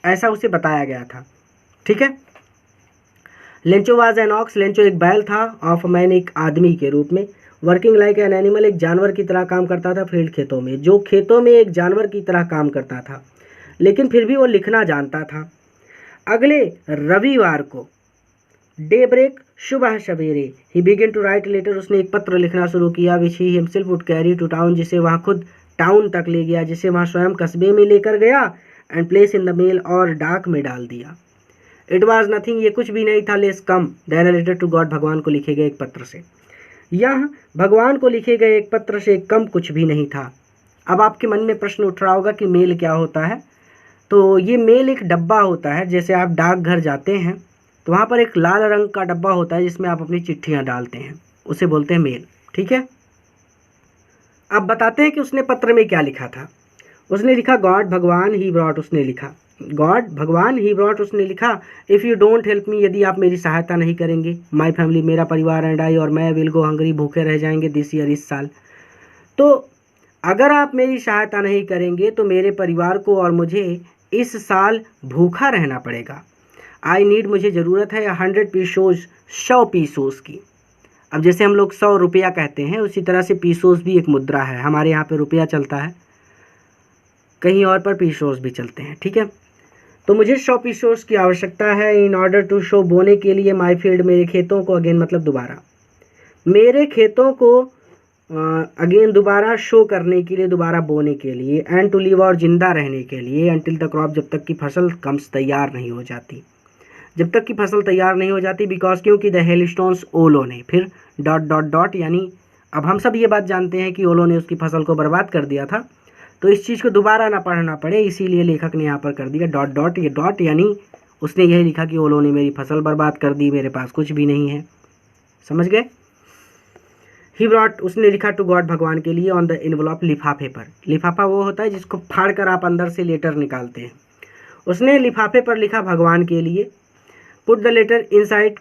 ऐसा उसे बताया गया था। ठीक है। Lencho was an ox, Lencho एक बैल था, ऑफ मैन एक आदमी के रूप में, वर्किंग लाइक एन एनिमल एक जानवर की तरह काम करता था, फील्ड खेतों में, जो खेतों में एक जानवर की तरह काम करता था, लेकिन फिर भी वो लिखना जानता था। अगले रविवार को डे ब्रेक, सुबह सवेरे, he began to write letter, उसने एक पत्र लिखना शुरू किया, which he himself would carry to town, जिसे वह खुद टाउन तक ले गया, जिसे वह स्वयं कस्बे में लेकर गया, and place in the mail, और डाक में डाल दिया। इट वॉज नथिंग, ये कुछ भी नहीं था, लेस कम than a letter to God, भगवान को लिखे गए एक पत्र से। यह भगवान को लिखे गए एक पत्र से कम कुछ भी नहीं था। अब आपके मन में प्रश्न उठ रहा होगा कि मेल क्या होता है। तो ये मेल एक डब्बा होता है, जैसे आप डाकघर जाते हैं तो वहाँ पर एक लाल रंग का डब्बा होता है जिसमें आप अपनी चिट्ठियाँ डालते हैं, उसे बोलते हैं मेल। ठीक है। अब बताते हैं कि उसने पत्र में क्या लिखा था। उसने लिखा गॉड भगवान ही ब्रॉट, उसने लिखा गॉड भगवान ही ब्रॉट, उसने लिखा if you don't help me, यदि आप मेरी सहायता नहीं करेंगे, माय फैमिली, मेरा परिवार, एंड आई, और मैं, विल गो हंग्री, भूखे रह जाएंगे, दिस ईयर, इस साल। तो अगर आप मेरी सहायता नहीं करेंगे तो मेरे परिवार को और मुझे इस साल भूखा रहना पड़ेगा। आई नीड, मुझे ज़रूरत है 100 पीसोज, 100 पीसोज की। अब जैसे हम लोग 100 रुपया कहते हैं, उसी तरह से पीसोज भी एक मुद्रा है। हमारे यहाँ पे रुपया चलता है, कहीं और पर पीसोज भी चलते हैं। ठीक है। तो मुझे 100 पीसोज की आवश्यकता है, इन ऑर्डर टू शो, बोने के लिए, माई फील्ड, मेरे खेतों को, अगेन मतलब दोबारा, मेरे खेतों को अगेन दोबारा शो करने के लिए, दोबारा बोने के लिए, एंड टू लिव, और जिंदा रहने के लिए, एंटिल द क्रॉप, जब तक की फसल कम्स, तैयार नहीं हो जाती, जब तक की फसल तैयार नहीं हो जाती, बिकॉज, क्योंकि द हेलस्टोन्स, ओलो ने, फिर डॉट डॉट डॉट, यानी अब हम सब ये बात जानते हैं कि ओलो ने उसकी फसल को बर्बाद कर दिया था, तो इस चीज़ को दोबारा ना पढ़ना पड़े इसीलिए लेखक ने यहाँ पर कर दिया डॉट डॉट। ये डॉट यानी उसने यही लिखा कि ओलो ने मेरी फसल बर्बाद कर दी, मेरे पास कुछ भी नहीं है। समझ गए। ही ब्रॉट, उसने लिखा टू गॉड, भगवान के लिए, ऑन द इन्वलॉप, लिफाफे पर। लिफाफा वो होता है जिसको फाड़ कर आप अंदर से लेटर निकालते हैं। उसने लिफाफे पर लिखा भगवान के लिए, put the letter inside,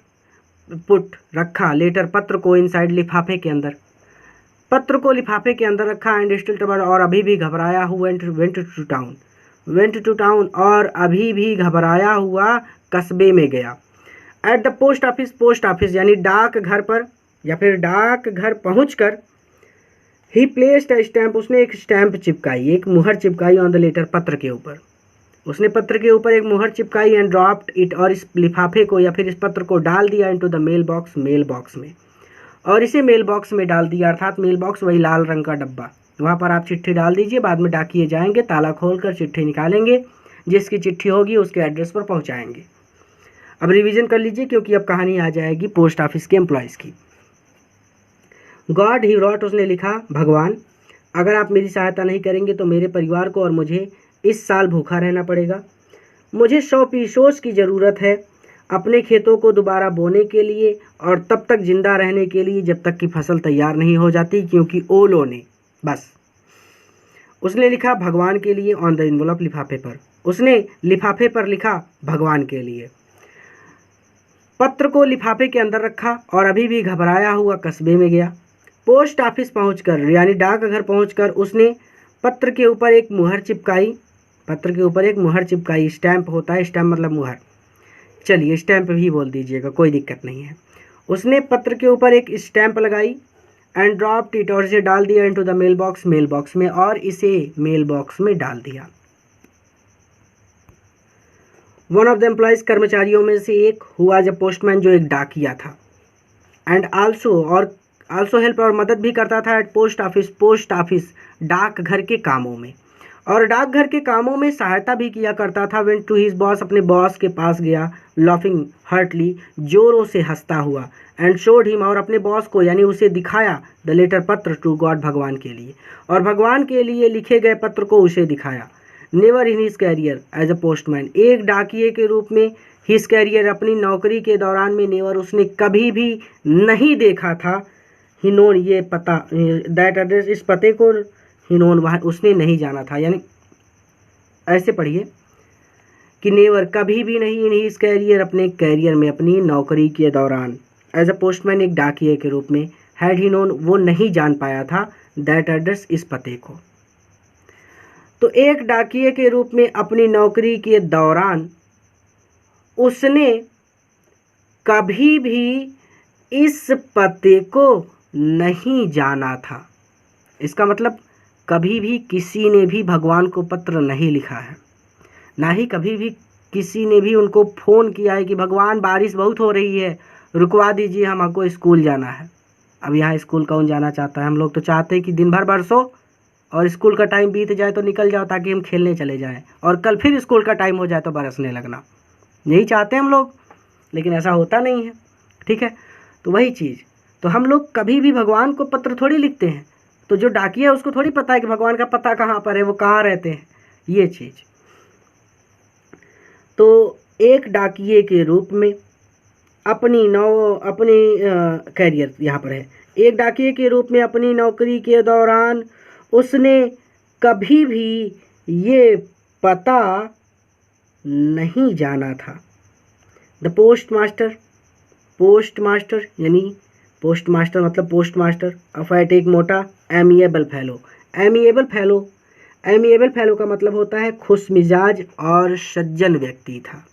put रखा, लेटर पत्र को, इनसाइड लिफाफे के अंदर, पत्र को लिफाफे के अंदर रखा, एंड स्टिल ट्रबल्ड, और अभी भी घबराया हुआ, went to town, went to town, और अभी भी घबराया हुआ कस्बे में गया। At the post office, post office यानी डाक घर पर या फिर डाक घर पहुंचकर, ही प्लेस्ड अ स्टैम्प, उसने एक स्टैम्प चिपकाई, एक मुहर चिपकाई, ऑन द लेटर, पत्र के ऊपर, उसने पत्र के ऊपर एक मुहर चिपकाई, एंड ड्रॉप्ड इट, और इस लिफाफे को या फिर इस पत्र को डाल दिया, into the mailbox, mailbox में, और इसे मेल बॉक्स में डाल दिया। अर्थात मेल बॉक्स वही लाल रंग का डब्बा, वहाँ पर आप चिट्ठी डाल दीजिए, बाद में डाकिए जाएंगे, ताला खोलकर चिट्ठी निकालेंगे, जिसकी चिट्ठी होगी उसके एड्रेस पर पहुँचाएंगे। अब रिवीजन कर लीजिए क्योंकि अब कहानी आ जाएगी पोस्ट ऑफिस के एम्प्लॉयज़ की। गॉड ही रॉट, उसने लिखा भगवान, अगर आप मेरी सहायता नहीं करेंगे तो मेरे परिवार को और मुझे इस साल भूखा रहना पड़ेगा। मुझे 100 पीसोस की ज़रूरत है अपने खेतों को दोबारा बोने के लिए, और तब तक जिंदा रहने के लिए जब तक कि फसल तैयार नहीं हो जाती, क्योंकि ओलो ने, बस। उसने लिखा भगवान के लिए, ऑन द इन्वलॉप, लिफाफे पर, उसने लिफाफे पर लिखा भगवान के लिए, पत्र को लिफाफे के अंदर रखा, और अभी भी घबराया हुआ कस्बे में गया। पोस्ट ऑफिस पहुंचकर यानी डाकघर पहुंचकर उसने पत्र के ऊपर एक मुहर चिपकाई, पत्र के ऊपर एक मुहर चिपकाई, स्टैम्प होता है, स्टैम्प मतलब मुहर, चलिए स्टैम्प भी बोल दीजिएगा, कोई दिक्कत नहीं है। उसने पत्र के ऊपर एक स्टैम्प लगाई, एंड ड्रॉप्ड इट, और इसे डाल दिया, into the mailbox, mailbox में, और इसे मेल बॉक्स में डाल दिया। वन ऑफ द एम्प्लॉयज, कर्मचारियों में से एक, हुआ जब पोस्टमैन, जो एक डाकिया था, एंड आल्सो हेल्प, और मदद भी करता था, एट पोस्ट ऑफिस डाकघर के कामों में, और डाकघर के कामों में सहायता भी किया करता था। वेंट टू हिज बॉस, अपने बॉस के पास गया, लॉफिंग हर्टली, जोरों से हंसता हुआ, एंड शोड हिम, और अपने बॉस को यानी उसे दिखाया, द लेटर, पत्र, टू गॉड, भगवान के लिए, और भगवान के लिए लिखे गए पत्र को उसे दिखाया। Never in his career as a postman, एक डाकिये के रूप में हिज कैरियर अपनी नौकरी के दौरान में नेवर उसने कभी भी नहीं देखा था, ही नोन ये पता दैट एड्रेस इस पते को, ही नोन वह उसने नहीं जाना था। यानी ऐसे पढ़िए कि नेवर कभी भी नहीं इन हिज कैरियर अपने कैरियर में अपनी नौकरी के दौरान एज अ पोस्टमैन एक डाकिये के रूप में हैड ही नोन वो नहीं जान पाया था दैट एड्रेस इस पते को। तो एक डाकिये के रूप में अपनी नौकरी के दौरान उसने कभी भी इस पते को नहीं जाना था। इसका मतलब कभी भी किसी ने भी भगवान को पत्र नहीं लिखा है, ना ही कभी भी किसी ने भी उनको फ़ोन किया है कि भगवान बारिश बहुत हो रही है रुकवा दीजिए, हमको स्कूल जाना है। अब यहाँ स्कूल कौन जाना चाहता है? हम लोग तो चाहते हैं कि दिन भर बरसो और स्कूल का टाइम बीत जाए तो निकल जाओ, ताकि हम खेलने चले जाएं, और कल फिर स्कूल का टाइम हो जाए तो बरसने लगना। यही चाहते हैं हम लोग, लेकिन ऐसा होता नहीं है। ठीक है, तो वही चीज़, तो हम लोग कभी भी भगवान को पत्र थोड़ी लिखते हैं। तो जो डाकिया है उसको थोड़ी पता है कि भगवान का पता कहाँ पर है, वो कहाँ रहते हैं, ये चीज़। तो एक डाकिये के रूप में अपनी कैरियर यहाँ पर है, एक डाकिये के रूप में अपनी नौकरी के दौरान उसने कभी भी ये पता नहीं जाना था। द पोस्टमास्टर, पोस्टमास्टर यानी पोस्टमास्टर मतलब पोस्टमास्टर, अफ आई टेक मोटा amiable fellow, amiable fellow, amiable fellow का मतलब होता है खुश मिजाज और सज्जन व्यक्ति था।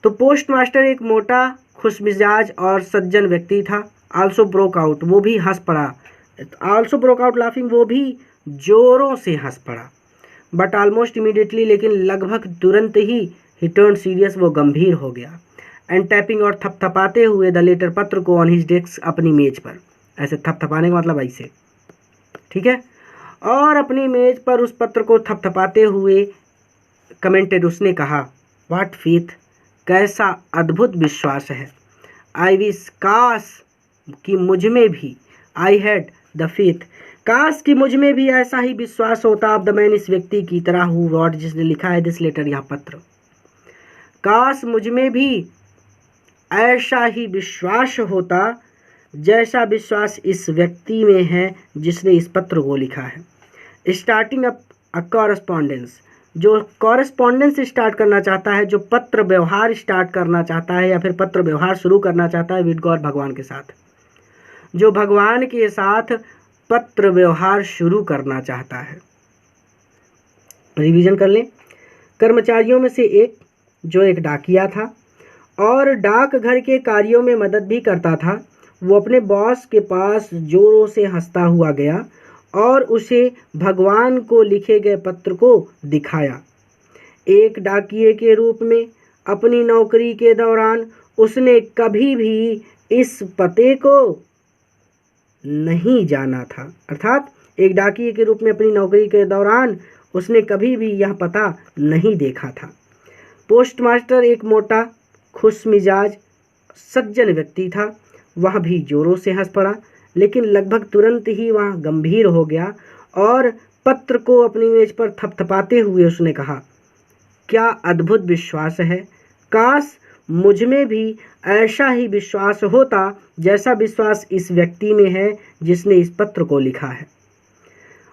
तो पोस्टमास्टर एक मोटा खुश मिजाज और सज्जन व्यक्ति था। आल्सो ब्रोक आउट, वो भी हंस पड़ा, आल्सो ब्रोक आउट लाफिंग, वो भी जोरों से हंस पड़ा। बट ऑलमोस्ट इमीडिएटली, लेकिन लगभग तुरंत ही टर्न सीरियस, वो गंभीर हो गया। एंड टैपिंग और थपथपाते हुए द लेटर पत्र को ऑन हिज डेस्क अपनी मेज पर, ऐसे थपथपाने का मतलब ऐसे, ठीक है, और अपनी मेज पर उस पत्र को थपथपाते हुए कमेंटेड, उसने कहा व्हाट फेथ, कैसा अद्भुत विश्वास है। आई विश, काश कि मुझ में भी, आई हैड द फेथ, काश कि मुझ में भी ऐसा ही विश्वास होता ऑफ द मैन, इस व्यक्ति की तरह हु रॉट, जिसने लिखा है दिस लेटर, यह पत्र। काश मुझ में भी ऐसा ही विश्वास होता जैसा विश्वास इस व्यक्ति में है जिसने इस पत्र को लिखा है। स्टार्टिंग अप अ कॉरेस्पॉन्डेंस, जो कॉरेस्पॉन्डेंस स्टार्ट करना चाहता है, जो पत्र व्यवहार स्टार्ट करना चाहता है या फिर पत्र व्यवहार शुरू करना चाहता है विद गॉड, भगवान के साथ, जो भगवान के साथ पत्र व्यवहार शुरू करना चाहता है। रिवीजन कर लें। कर्मचारियों में से एक, जो एक डाकिया था और डाकघर के कार्यों में मदद भी करता था, वो अपने बॉस के पास जोरों से हंसता हुआ गया और उसे भगवान को लिखे गए पत्र को दिखाया। एक डाकिये के रूप में अपनी नौकरी के दौरान उसने कभी भी इस पते को नहीं जाना था, अर्थात एक डाकिये के रूप में अपनी नौकरी के दौरान उसने कभी भी यह पता नहीं देखा था। पोस्टमास्टर एक मोटा खुश मिजाज सज्जन व्यक्ति था, वह भी जोरों से हंस पड़ा, लेकिन लगभग तुरंत ही वह गंभीर हो गया और पत्र को अपनी मेज पर थपथपाते हुए उसने कहा, क्या अद्भुत विश्वास है, काश मुझ में भी ऐसा ही विश्वास होता जैसा विश्वास इस व्यक्ति में है जिसने इस पत्र को लिखा है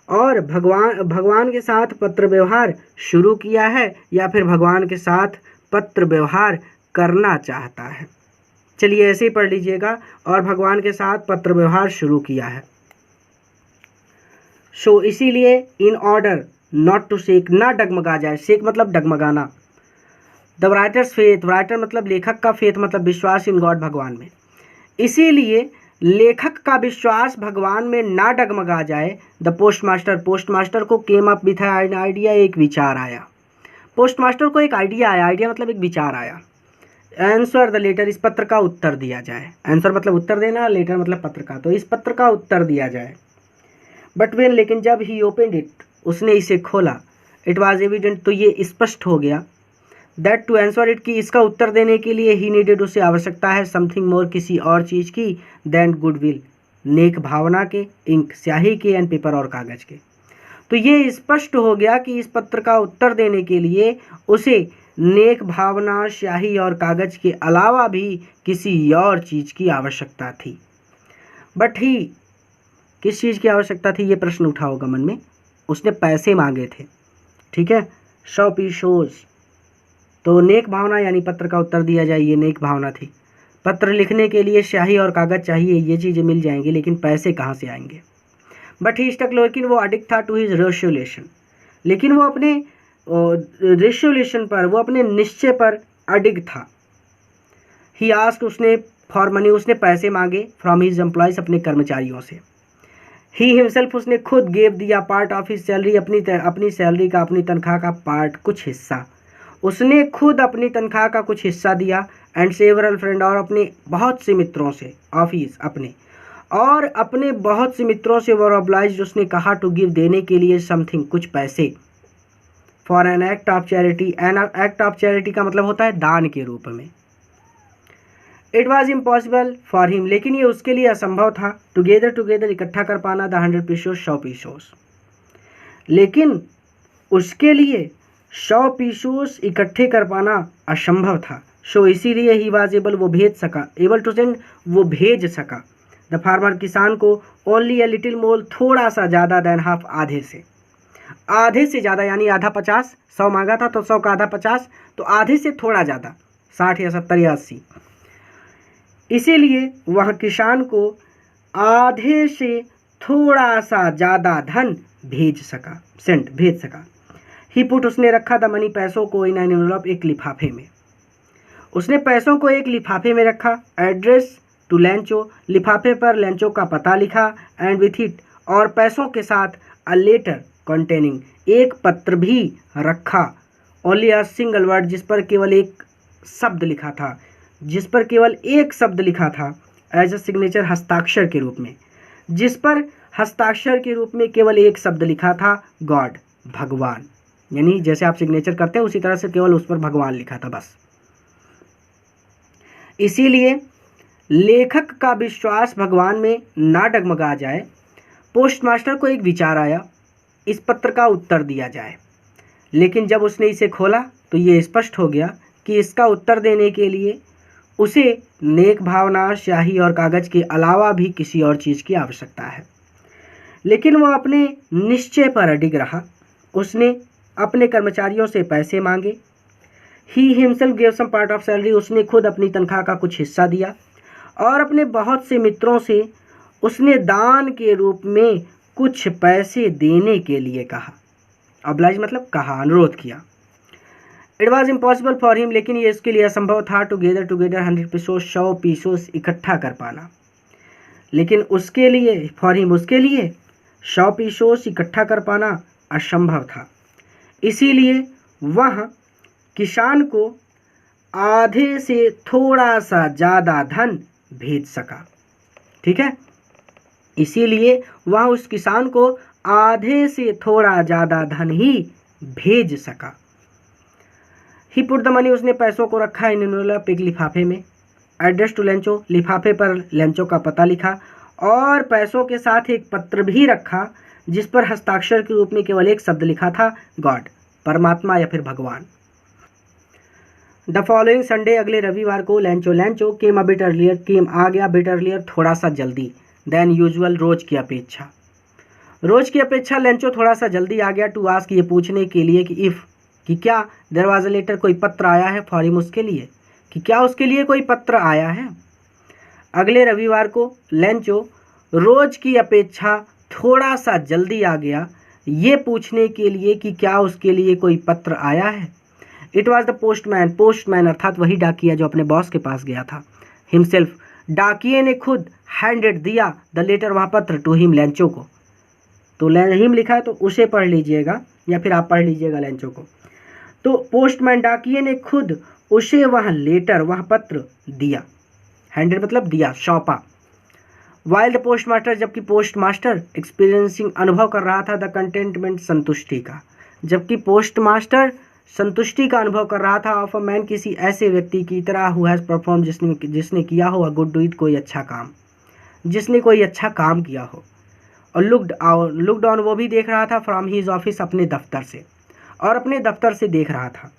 और भगवान के साथ पत्र व्यवहार शुरू किया है या फिर भगवान के साथ पत्र व्यवहार करना चाहता है। चलिए ऐसे ही पढ़ लीजिएगा, और भगवान के साथ पत्र व्यवहार शुरू किया है। सो इसीलिए in order not to shake, ना डगमगा जाए, शेक मतलब डगमगाना। द राइटर्स फेथ, राइटर मतलब लेखक का, फेथ मतलब विश्वास, इन गॉड भगवान में, इसीलिए लेखक का विश्वास भगवान में ना डगमगा जाए। द पोस्टमास्टर, पोस्टमास्टर को came up with an idea, एक विचार आया। पोस्टमास्टर को एक आइडिया आया, आइडिया मतलब एक विचार आया। आंसर द लेटर, इस पत्र का उत्तर दिया जाए। आंसर मतलब उत्तर देना, लेटर मतलब पत्र का, तो इस पत्र का उत्तर दिया जाए। बट वेन, लेकिन जब ही ओपनड इट, उसने इसे खोला, इट वॉज एविडेंट, तो ये स्पष्ट हो गया, दैट टू आंसर इट, कि इसका उत्तर देने के लिए ही नीडेड, उसे आवश्यकता है, समथिंग मोर, किसी और चीज़ की, देन गुडविल, नेक भावना के, इंक स्याही के, एंड पेपर और कागज़ के। तो ये स्पष्ट हो गया कि इस पत्र का उत्तर देने के लिए उसे नेक भावना, स्याही और कागज के अलावा भी किसी और चीज की आवश्यकता थी। बट ही किस चीज की आवश्यकता थी, ये प्रश्न उठा होगा मन में। उसने पैसे मांगे थे, ठीक है, 100 पीसोस। तो नेक भावना यानी पत्र का उत्तर दिया जाए, ये नेक भावना थी। पत्र लिखने के लिए स्याही और कागज चाहिए, ये चीजें मिल जाएंगी, लेकिन पैसे कहाँ से आएंगे। बट ही स्टक, लेकिन वो अडिक्ट था टू हिज रेसोल्यूशन, लेकिन वो अपने रेसोल्यूशन पर, वो अपने निश्चय पर अडिग था। ही आस्क्ड, उसने फॉर मनी, उसने पैसे मांगे फ्रॉम हिज एम्प्लॉयज, अपने कर्मचारियों से। ही हिमसेल्फ, उसने खुद गेव दिया पार्ट ऑफ हिज सैलरी, अपनी सैलरी का, अपनी तनख्वाह का पार्ट, कुछ हिस्सा उसने खुद अपनी तनख्वाह का कुछ हिस्सा दिया। एंड सेवरल फ्रेंड, और अपने बहुत से मित्रों से, ऑफिस अपने, और अपने बहुत से मित्रों से वर ऑब्लाइज्ड, उसने कहा टू गिव, देने के लिए, समथिंग, कुछ पैसे, for an act of charity. An act of charity का मतलब होता है दान के रूप में। It was impossible for him, लेकिन ये उसके लिए असंभव था, टुगेदर इकट्ठा कर पाना, द 100 पीसोस, 100 पीसोस, लेकिन उसके लिए 100 पीसोस इकट्ठे कर पाना असंभव था। सो इसीलिए ही वाज एबल, वो भेज सका, एबल टू सेंड, वो भेज सका, द फार्मर, किसान को, ओनली अ लिटिल मोल, थोड़ा सा ज़्यादा, देन हाफ, आधे से ज़्यादा, यानी आधा 50, 100 मांगा था तो 100 का आधा 50, तो आधे से थोड़ा ज़्यादा, 60 या 70 या 80। इसीलिए वह किसान को आधे से थोड़ा सा ज़्यादा धन भेज सका। ही पुट, उसने रखा, द मनी, पैसों को, इन एन एनवेलप, एक लिफाफे में। उसने पैसों को एक लिफाफे में रखा। एड्रेस टू लेंचो, लिफाफे पर लेंचो का पता लिखा। एंड विथ इट, और पैसों के साथ, अ लेटर कंटेनिंग, एक पत्र भी रखा। ओनली अ सिंगल वर्ड, जिस पर केवल एक शब्द लिखा था, एज अ सिग्नेचर, हस्ताक्षर के रूप में, जिस पर हस्ताक्षर के रूप में केवल एक शब्द लिखा था, गॉड, भगवान, यानी जैसे आप सिग्नेचर करते हैं उसी तरह से केवल उस पर भगवान लिखा था बस। इसीलिए लेखक का विश्वास भगवान में ना डगमगा जाए, पोस्टमास्टर को एक विचार आया, इस पत्र का उत्तर दिया जाए। लेकिन जब उसने इसे खोला तो ये स्पष्ट हो गया कि इसका उत्तर देने के लिए उसे नेक भावना, स्याही और कागज के अलावा भी किसी और चीज़ की आवश्यकता है। लेकिन वह अपने निश्चय पर अडिग रहा। उसने अपने कर्मचारियों से पैसे मांगे। He himself gave some part of salary, उसने खुद अपनी तनख्वाह का कुछ हिस्सा दिया। और अपने बहुत से मित्रों से उसने दान के रूप में कुछ पैसे देने के लिए कहा। ऑब्लाइज मतलब कहा, अनुरोध किया। It was impossible for him, लेकिन ये इसके लिए असंभव था, टुगेदर 100 पीसोस, 100 पीसोस इकट्ठा कर पाना। लेकिन उसके लिए, फॉर हिम, उसके लिए 100 पीसोस इकट्ठा कर पाना असंभव था। इसीलिए वह किसान को आधे से थोड़ा सा ज़्यादा धन भेज सका। ठीक है, इसीलिए वह उस किसान को आधे से थोड़ा ज़्यादा धन ही भेज सका। ही पुट द मनी, उसने पैसों को रखा इन एनवेलप, एक लिफाफे में। एड्रेस टू लेंचो, लिफाफे पर लेंचो का पता लिखा। और पैसों के साथ एक पत्र भी रखा जिस पर हस्ताक्षर के रूप में केवल एक शब्द लिखा था, गॉड, परमात्मा या फिर भगवान। द फॉलोइंग संडे, अगले रविवार को, Lencho came a bit earlier, came आ गया, बिट अर्लियर थोड़ा सा जल्दी, देन यूजुअल, रोज की अपेक्षा लेंचो थोड़ा सा जल्दी आ गया, टू आस्क, ये पूछने के लिए कि क्या देयर वाज अ लेटर, कोई पत्र आया है, फॉर हिम, उसके लिए, कि क्या उसके लिए कोई पत्र आया है। अगले रविवार को लेंचो रोज की अपेक्षा थोड़ा सा जल्दी आ गया, ये पूछने के लिए कि क्या उसके लिए कोई पत्र आया है। इट वॉज द पोस्टमैन अर्थात वही डाकिया जो अपने बॉस के पास गया था। हिमसेल्फ, डाकिये ने खुद, हैंडेड दिया, द लेटर, वहाँ पत्र, टू हिम, लेंचो को। तो हिम लिखा है तो उसे पढ़ लीजिएगा या फिर आप पढ़ लीजिएगा लेंचो को। तो पोस्टमैन, डाकिये ने खुद उसे वह लेटर, वह पत्र दिया। हैंडेड मतलब दिया, सौंपा। वाइल द पोस्टमास्टर, जबकि पोस्टमास्टर एक्सपीरियंसिंग, अनुभव कर रहा था, द कंटेंटमेंट, संतुष्टि का। जबकि पोस्टमास्टर संतुष्टि का अनुभव कर रहा था, ऑफ अ मैन, किसी ऐसे व्यक्ति की तरह, हु हैज़ परफॉर्म, जिसने किया हो, अ गुड डीड, कोई अच्छा काम, जिसने कोई अच्छा काम किया हो। और लुकड ऑन वो भी देख रहा था फ्रॉम हीज ऑफिस अपने दफ्तर से, और अपने दफ्तर से देख रहा था।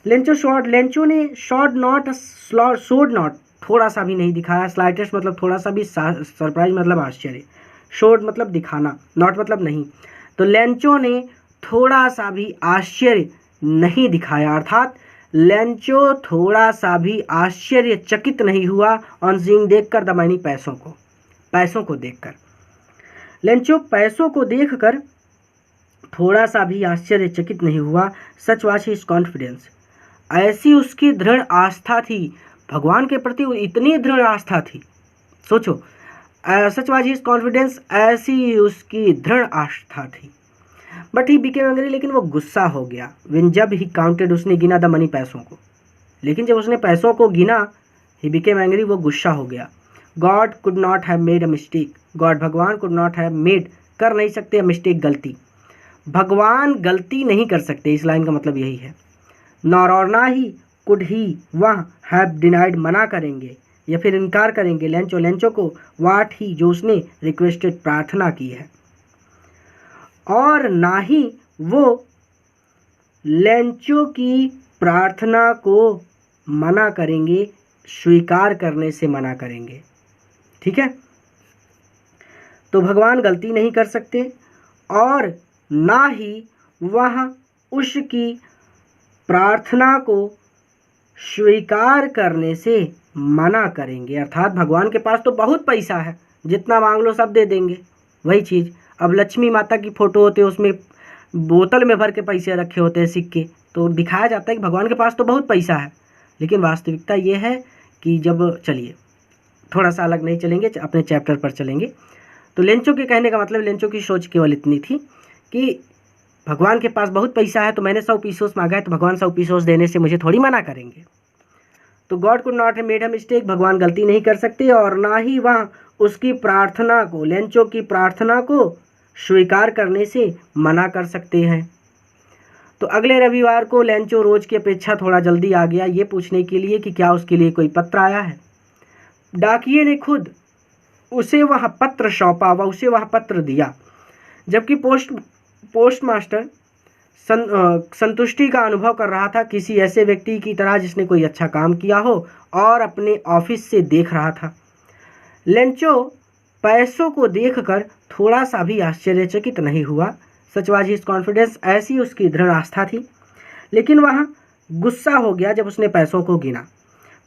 लेंचो ने शोड नॉट थोड़ा सा भी नहीं दिखाया, स्लाइटेस्ट मतलब थोड़ा सा भी, सरप्राइज मतलब आश्चर्य, शोड मतलब दिखाना, नॉट मतलब नहीं। तो लेंचो ने थोड़ा सा भी आश्चर्य नहीं दिखाया, अर्थात लेंचो थोड़ा सा भी आश्चर्यचकित नहीं हुआ ऑन सीइंग देखकर द मनी पैसों को देखकर। लेंचो पैसों को देखकर थोड़ा सा भी आश्चर्यचकित नहीं हुआ। सच वाज हिज कॉन्फिडेंस, ऐसी उसकी दृढ़ आस्था थी, भगवान के प्रति इतनी दृढ़ आस्था थी, सोचो। सच वाज हिज कॉन्फिडेंस, ऐसी उसकी दृढ़ आस्था थी। बट ही बिकेम एंग्री, लेकिन वो गुस्सा हो गया। व्हेन जब ही काउंटेड, उसने गिना द मनी पैसों को, लेकिन जब उसने पैसों को गिना, ही बिकेम एंग्री, वो गुस्सा हो गया। God could not have made a mistake, God भगवान कुड नॉट हैव मेड कर नहीं सकते, मिस्टेक गलती, भगवान गलती नहीं कर सकते, इस लाइन का मतलब यही है। नॉर और ना ही कुड ही वह हैव डिनाइड मना करेंगे या फिर इनकार करेंगे लेंचो को वाट ही जो उसने रिक्वेस्टेड प्रार्थना की है, और ना ही वो लेंचो की प्रार्थना को मना करेंगे, स्वीकार करने से मना करेंगे। ठीक है, तो भगवान गलती नहीं कर सकते और ना ही वह उसकी प्रार्थना को स्वीकार करने से मना करेंगे, अर्थात भगवान के पास तो बहुत पैसा है, जितना मांग लो सब दे देंगे, वही चीज़। अब लक्ष्मी माता की फ़ोटो होते हैं, उसमें बोतल में भर के पैसे रखे होते हैं, सिक्के, तो दिखाया जाता है कि भगवान के पास तो बहुत पैसा है, लेकिन वास्तविकता ये है कि जब, चलिए थोड़ा सा अलग नहीं चलेंगे, अपने चैप्टर पर चलेंगे। तो लेंचो के कहने का मतलब, लेंचो की सोच केवल इतनी थी कि भगवान के पास बहुत पैसा है, तो मैंने 100 पीसोस मांगा है, तो भगवान 100 पीसोस देने से मुझे थोड़ी मना करेंगे। तो God could not have made a mistake, भगवान गलती नहीं कर सकते, और ना ही वह उसकी प्रार्थना को, लेंचो की प्रार्थना को स्वीकार करने से मना कर सकते हैं। तो अगले रविवार को लेंचो रोज की अपेक्षा थोड़ा जल्दी आ गया, ये पूछने के लिए कि क्या उसके लिए कोई पत्र आया है। डाकिये ने खुद उसे वह पत्र सौंपा व उसे वह पत्र दिया, जबकि पोस्टमास्टर संतुष्टि का अनुभव कर रहा था, किसी ऐसे व्यक्ति की तरह जिसने कोई अच्छा काम किया हो और अपने ऑफिस से देख रहा था। लेंचो पैसों को देखकर थोड़ा सा भी आश्चर्यचकित नहीं हुआ। सच वाज हिज कॉन्फिडेंस, ऐसी उसकी दृढ़ आस्था थी, लेकिन वह गुस्सा हो गया जब उसने पैसों को गिना।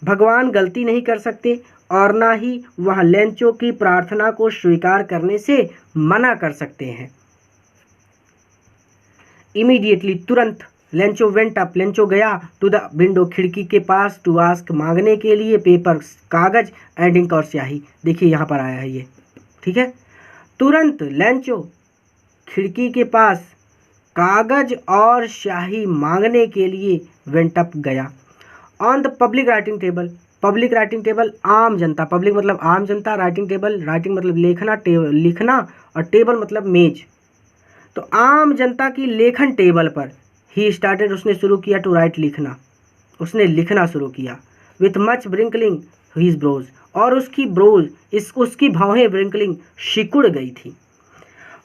भगवान गलती नहीं कर सकते और ना ही वह लेंचो की प्रार्थना को स्वीकार करने से मना कर सकते हैं। इमीडिएटली, तुरंत, लेंचो वेंट अप, लेंचो गया टू द विंडो, खिड़की के पास, टू आस्क मांगने के लिए, पेपर कागज एंड इंक और स्याही। देखिए यहाँ पर आया है ये, ठीक है। तुरंत लेंचो खिड़की के पास कागज और स्याही मांगने के लिए वेंट अप गया। On the public writing table, public writing table आम जनता, पब्लिक मतलब आम जनता, राइटिंग टेबल, राइटिंग मतलब लिखना और टेबल मतलब मेज, तो आम जनता की लेखन टेबल पर ही स्टार्टेड, उसने शुरू किया टू राइट, लिखना, उसने लिखना शुरू किया। विथ मच ब्रिंकलिंग हिज ब्रोज, और उसकी ब्रोज, उसकी भौहें ब्रिंकलिंग सिकुड़ गई थी,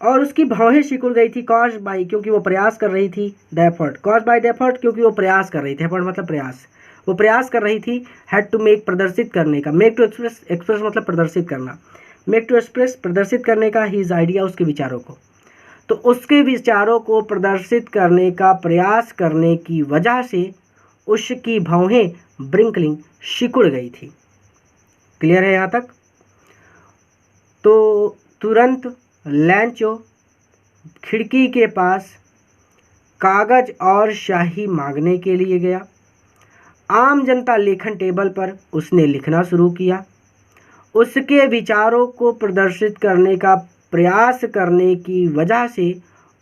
और उसकी भौहें सिकुड़ गई थी। कॉज बाई, क्योंकि वो प्रयास कर रही थी। डेफर्ट, कॉज बाई डेफर्ट, क्योंकि वो प्रयास कर रही थी। एफर्ट मतलब प्रयास, वो प्रयास कर रही थी। हैड टू मेक, प्रदर्शित करने का। मेक टू एक्सप्रेस, एक्सप्रेस मतलब प्रदर्शित करना। मेक टू एक्सप्रेस, प्रदर्शित करने का। हीज आइडिया, उसके विचारों को, तो उसके विचारों को प्रदर्शित करने का प्रयास करने की वजह से उसकी भौहें ब्रिंकलिंग, सिकुड़ गई थी। क्लियर है यहाँ तक? तो तुरंत लेंचो खिड़की के पास कागज और स्याही मांगने के लिए गया। आम जनता लेखन टेबल पर उसने लिखना शुरू किया। उसके विचारों को प्रदर्शित करने का प्रयास करने की वजह से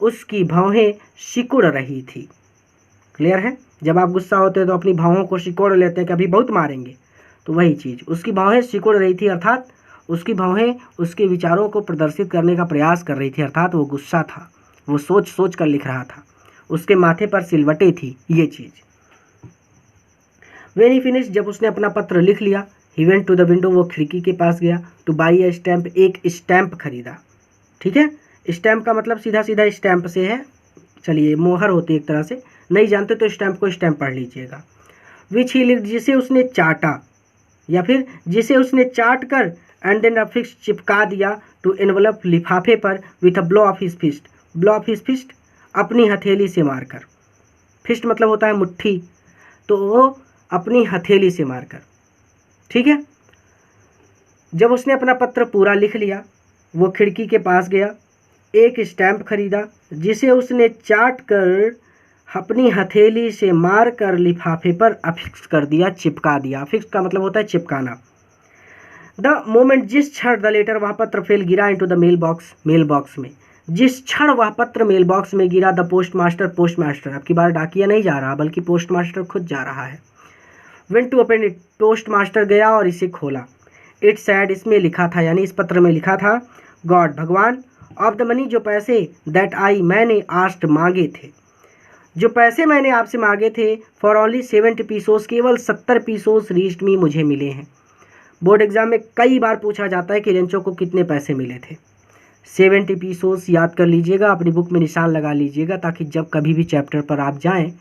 उसकी भौहें सिकुड़ रही थी। क्लियर है? जब आप गुस्सा होते हैं तो अपनी भौहों को सिकोड़ लेते हैं कि अभी बहुत मारेंगे, तो वही चीज़, उसकी भौहें सिकुड़ रही थी, अर्थात उसकी भौहें उसके विचारों को प्रदर्शित करने का प्रयास कर रही थी, अर्थात वो गुस्सा था, वो सोच सोच कर लिख रहा था, उसके माथे पर सिलवटें थी, ये चीज़। व्हेन ही फिनिश, जब उसने अपना पत्र लिख लिया, he went to the window, वो खिड़की के पास गया। टू बाई अ स्टैम्प, एक स्टैम्प खरीदा। ठीक है। स्टैम्प का मतलब सीधा सीधा स्टैम्प से है, चलिए मोहर होती है एक तरह से, नहीं जानते तो स्टैम्प को स्टैम्प पढ़ लीजिएगा। विच ही लिख, जिसे उसने चाटा या फिर जिसे उसने चाट कर एंड देन अफिक्स चिपका दिया टू एनवलप लिफाफे पर with a blow of his fist. Blow of his fist अपनी हथेली से मारकर, फिस्ट मतलब होता है मुट्ठी, तो वो अपनी हथेली से मारकर, ठीक है। जब उसने अपना पत्र पूरा लिख लिया, वो खिड़की के पास गया, एक स्टैम्प खरीदा जिसे उसने चाट कर अपनी हथेली से मार कर लिफाफे पर अफिक्स कर दिया, चिपका दिया। अफिक्स का मतलब होता है चिपकाना। द मोमेंट, जिस क्षण द लेटर, वह पत्र फेल, गिरा into the mailbox, mailbox में। जिस क्षण वह पत्र मेल बॉक्स में गिरा, द पोस्ट मास्टर, अब की बार डाकिया नहीं जा रहा बल्कि पोस्ट मास्टर खुद जा रहा है। Went to open it, postmaster गया और इसे खोला। इट सैड, इसमें लिखा था, यानी इस पत्र में लिखा था, गॉड, भगवान, ऑफ द मनी, जो पैसे, दैट आई, मैंने, आस्ट, मांगे थे, जो पैसे मैंने आपसे मांगे थे, फॉर ओनली 70 पीसोस, केवल 70 पीसोस रीच्ड मी, मुझे मिले हैं। बोर्ड एग्जाम में कई बार पूछा जाता है कि रेंचो को कितने पैसे मिले थे। 70 पीसोस याद कर लीजिएगा, अपनी बुक में निशान लगा लीजिएगा, ताकि जब कभी भी चैप्टर पर आप जाएं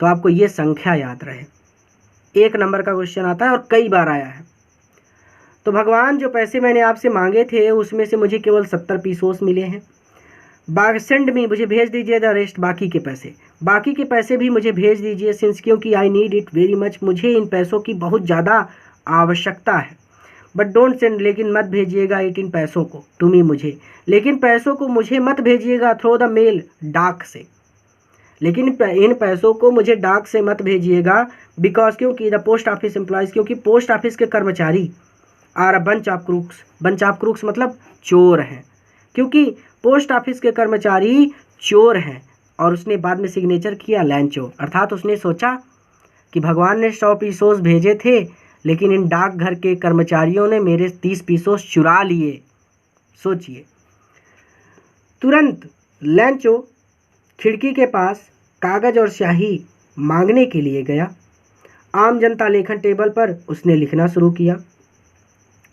तो आपको ये संख्या याद रहे। 1 नंबर का क्वेश्चन आता है और कई बार आया है। तो भगवान, जो पैसे मैंने आपसे मांगे थे उसमें से मुझे केवल 70 पीसोस मिले हैं। सेंड मी, मुझे भेज दीजिए, द रेस्ट, बाकी के पैसे भी मुझे भेज दीजिए, सिंस, क्योंकि I need it very much, मुझे इन पैसों की बहुत ज़्यादा आवश्यकता है। बट डोंट सेंड, लेकिन मत भेजिएगा, इट, इन पैसों को, टू मी, मुझे, लेकिन पैसों को मुझे मत भेजिएगा, थ्रो द मेल, डाक से, लेकिन इन पैसों को मुझे डाक से मत भेजिएगा, बिकॉज, क्योंकि द पोस्ट ऑफिस एम्प्लॉयज़, क्योंकि पोस्ट ऑफिस के कर्मचारी, are a bunch of crooks, bunch of crooks मतलब चोर हैं, क्योंकि पोस्ट ऑफिस के कर्मचारी चोर हैं। और उसने बाद में सिग्नेचर किया लैंचो, अर्थात उसने सोचा कि भगवान ने 100 पीसोस भेजे थे, लेकिन इन डाकघर के कर्मचारियों ने मेरे 30 पीसोस चुरा लिए। सोचिए। तुरंत लैंचो खिड़की के पास कागज और स्याही मांगने के लिए गया। आम जनता लेखन टेबल पर उसने लिखना शुरू किया।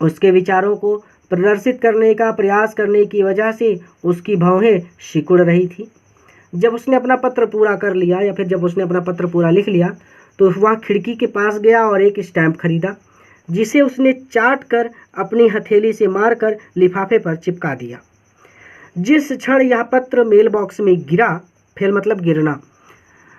उसके विचारों को प्रदर्शित करने का प्रयास करने की वजह से उसकी भौहें सिकुड़ रही थी। जब उसने अपना पत्र पूरा कर लिया, या फिर जब उसने अपना पत्र पूरा लिख लिया, तो वह खिड़की के पास गया और एक स्टैम्प खरीदा जिसे उसने चाट कर अपनी हथेली से मारकर लिफाफे पर चिपका दिया। जिस क्षण यह पत्र मेल बॉक्स में गिरा, फेल मतलब गिरना,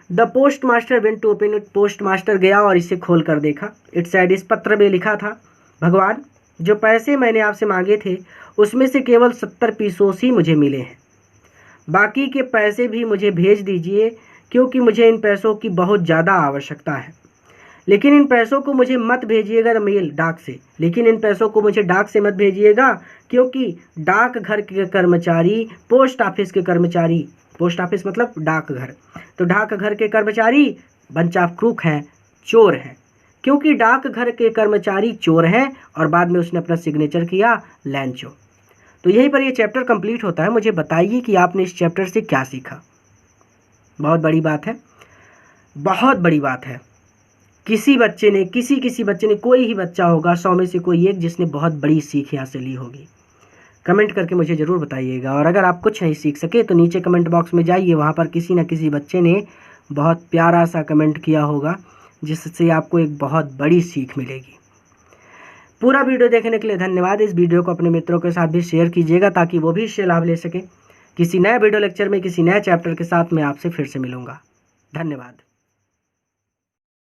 the postmaster went to open it, postmaster गया और इसे खोल कर देखा। इट सैड, इस पत्र में लिखा था, भगवान, जो पैसे मैंने आपसे मांगे थे उसमें से केवल 70 पीसोस ही मुझे मिले हैं, बाकी के पैसे भी मुझे भेज दीजिए, क्योंकि मुझे इन पैसों की बहुत ज़्यादा आवश्यकता है, लेकिन इन पैसों को मुझे मत भेजिएगा मेल, डाक से, लेकिन इन पैसों को मुझे डाक से मत भेजिएगा, क्योंकि डाक घर के कर्मचारी, पोस्ट ऑफिस के कर्मचारी, पोस्ट ऑफिस मतलब डाकघर, तो डाकघर के कर्मचारी बंच ऑफ क्रूक हैं, चोर हैं, क्योंकि डाकघर के कर्मचारी चोर हैं। और बाद में उसने अपना सिग्नेचर किया लैंचो। तो यहीं पर ये चैप्टर कंप्लीट होता है। मुझे बताइए कि आपने इस चैप्टर से क्या सीखा। बहुत बड़ी बात है, बहुत बड़ी बात है। किसी बच्चे ने, किसी बच्चे ने, कोई ही बच्चा होगा 100 में से कोई एक जिसने बहुत बड़ी सीख यहाँ से ली होगी। कमेंट करके मुझे ज़रूर बताइएगा। और अगर आप कुछ नहीं सीख सके तो नीचे कमेंट बॉक्स में जाइए, वहाँ पर किसी न किसी बच्चे ने बहुत प्यारा सा कमेंट किया होगा, जिससे आपको एक बहुत बड़ी सीख मिलेगी। पूरा वीडियो देखने के लिए धन्यवाद। इस वीडियो को अपने मित्रों के साथ भी शेयर कीजिएगा, ताकि वो भी इससे लाभ ले सके। किसी नए वीडियो लेक्चर में किसी नए चैप्टर के साथ मैं आपसे फिर से मिलूँगा। धन्यवाद।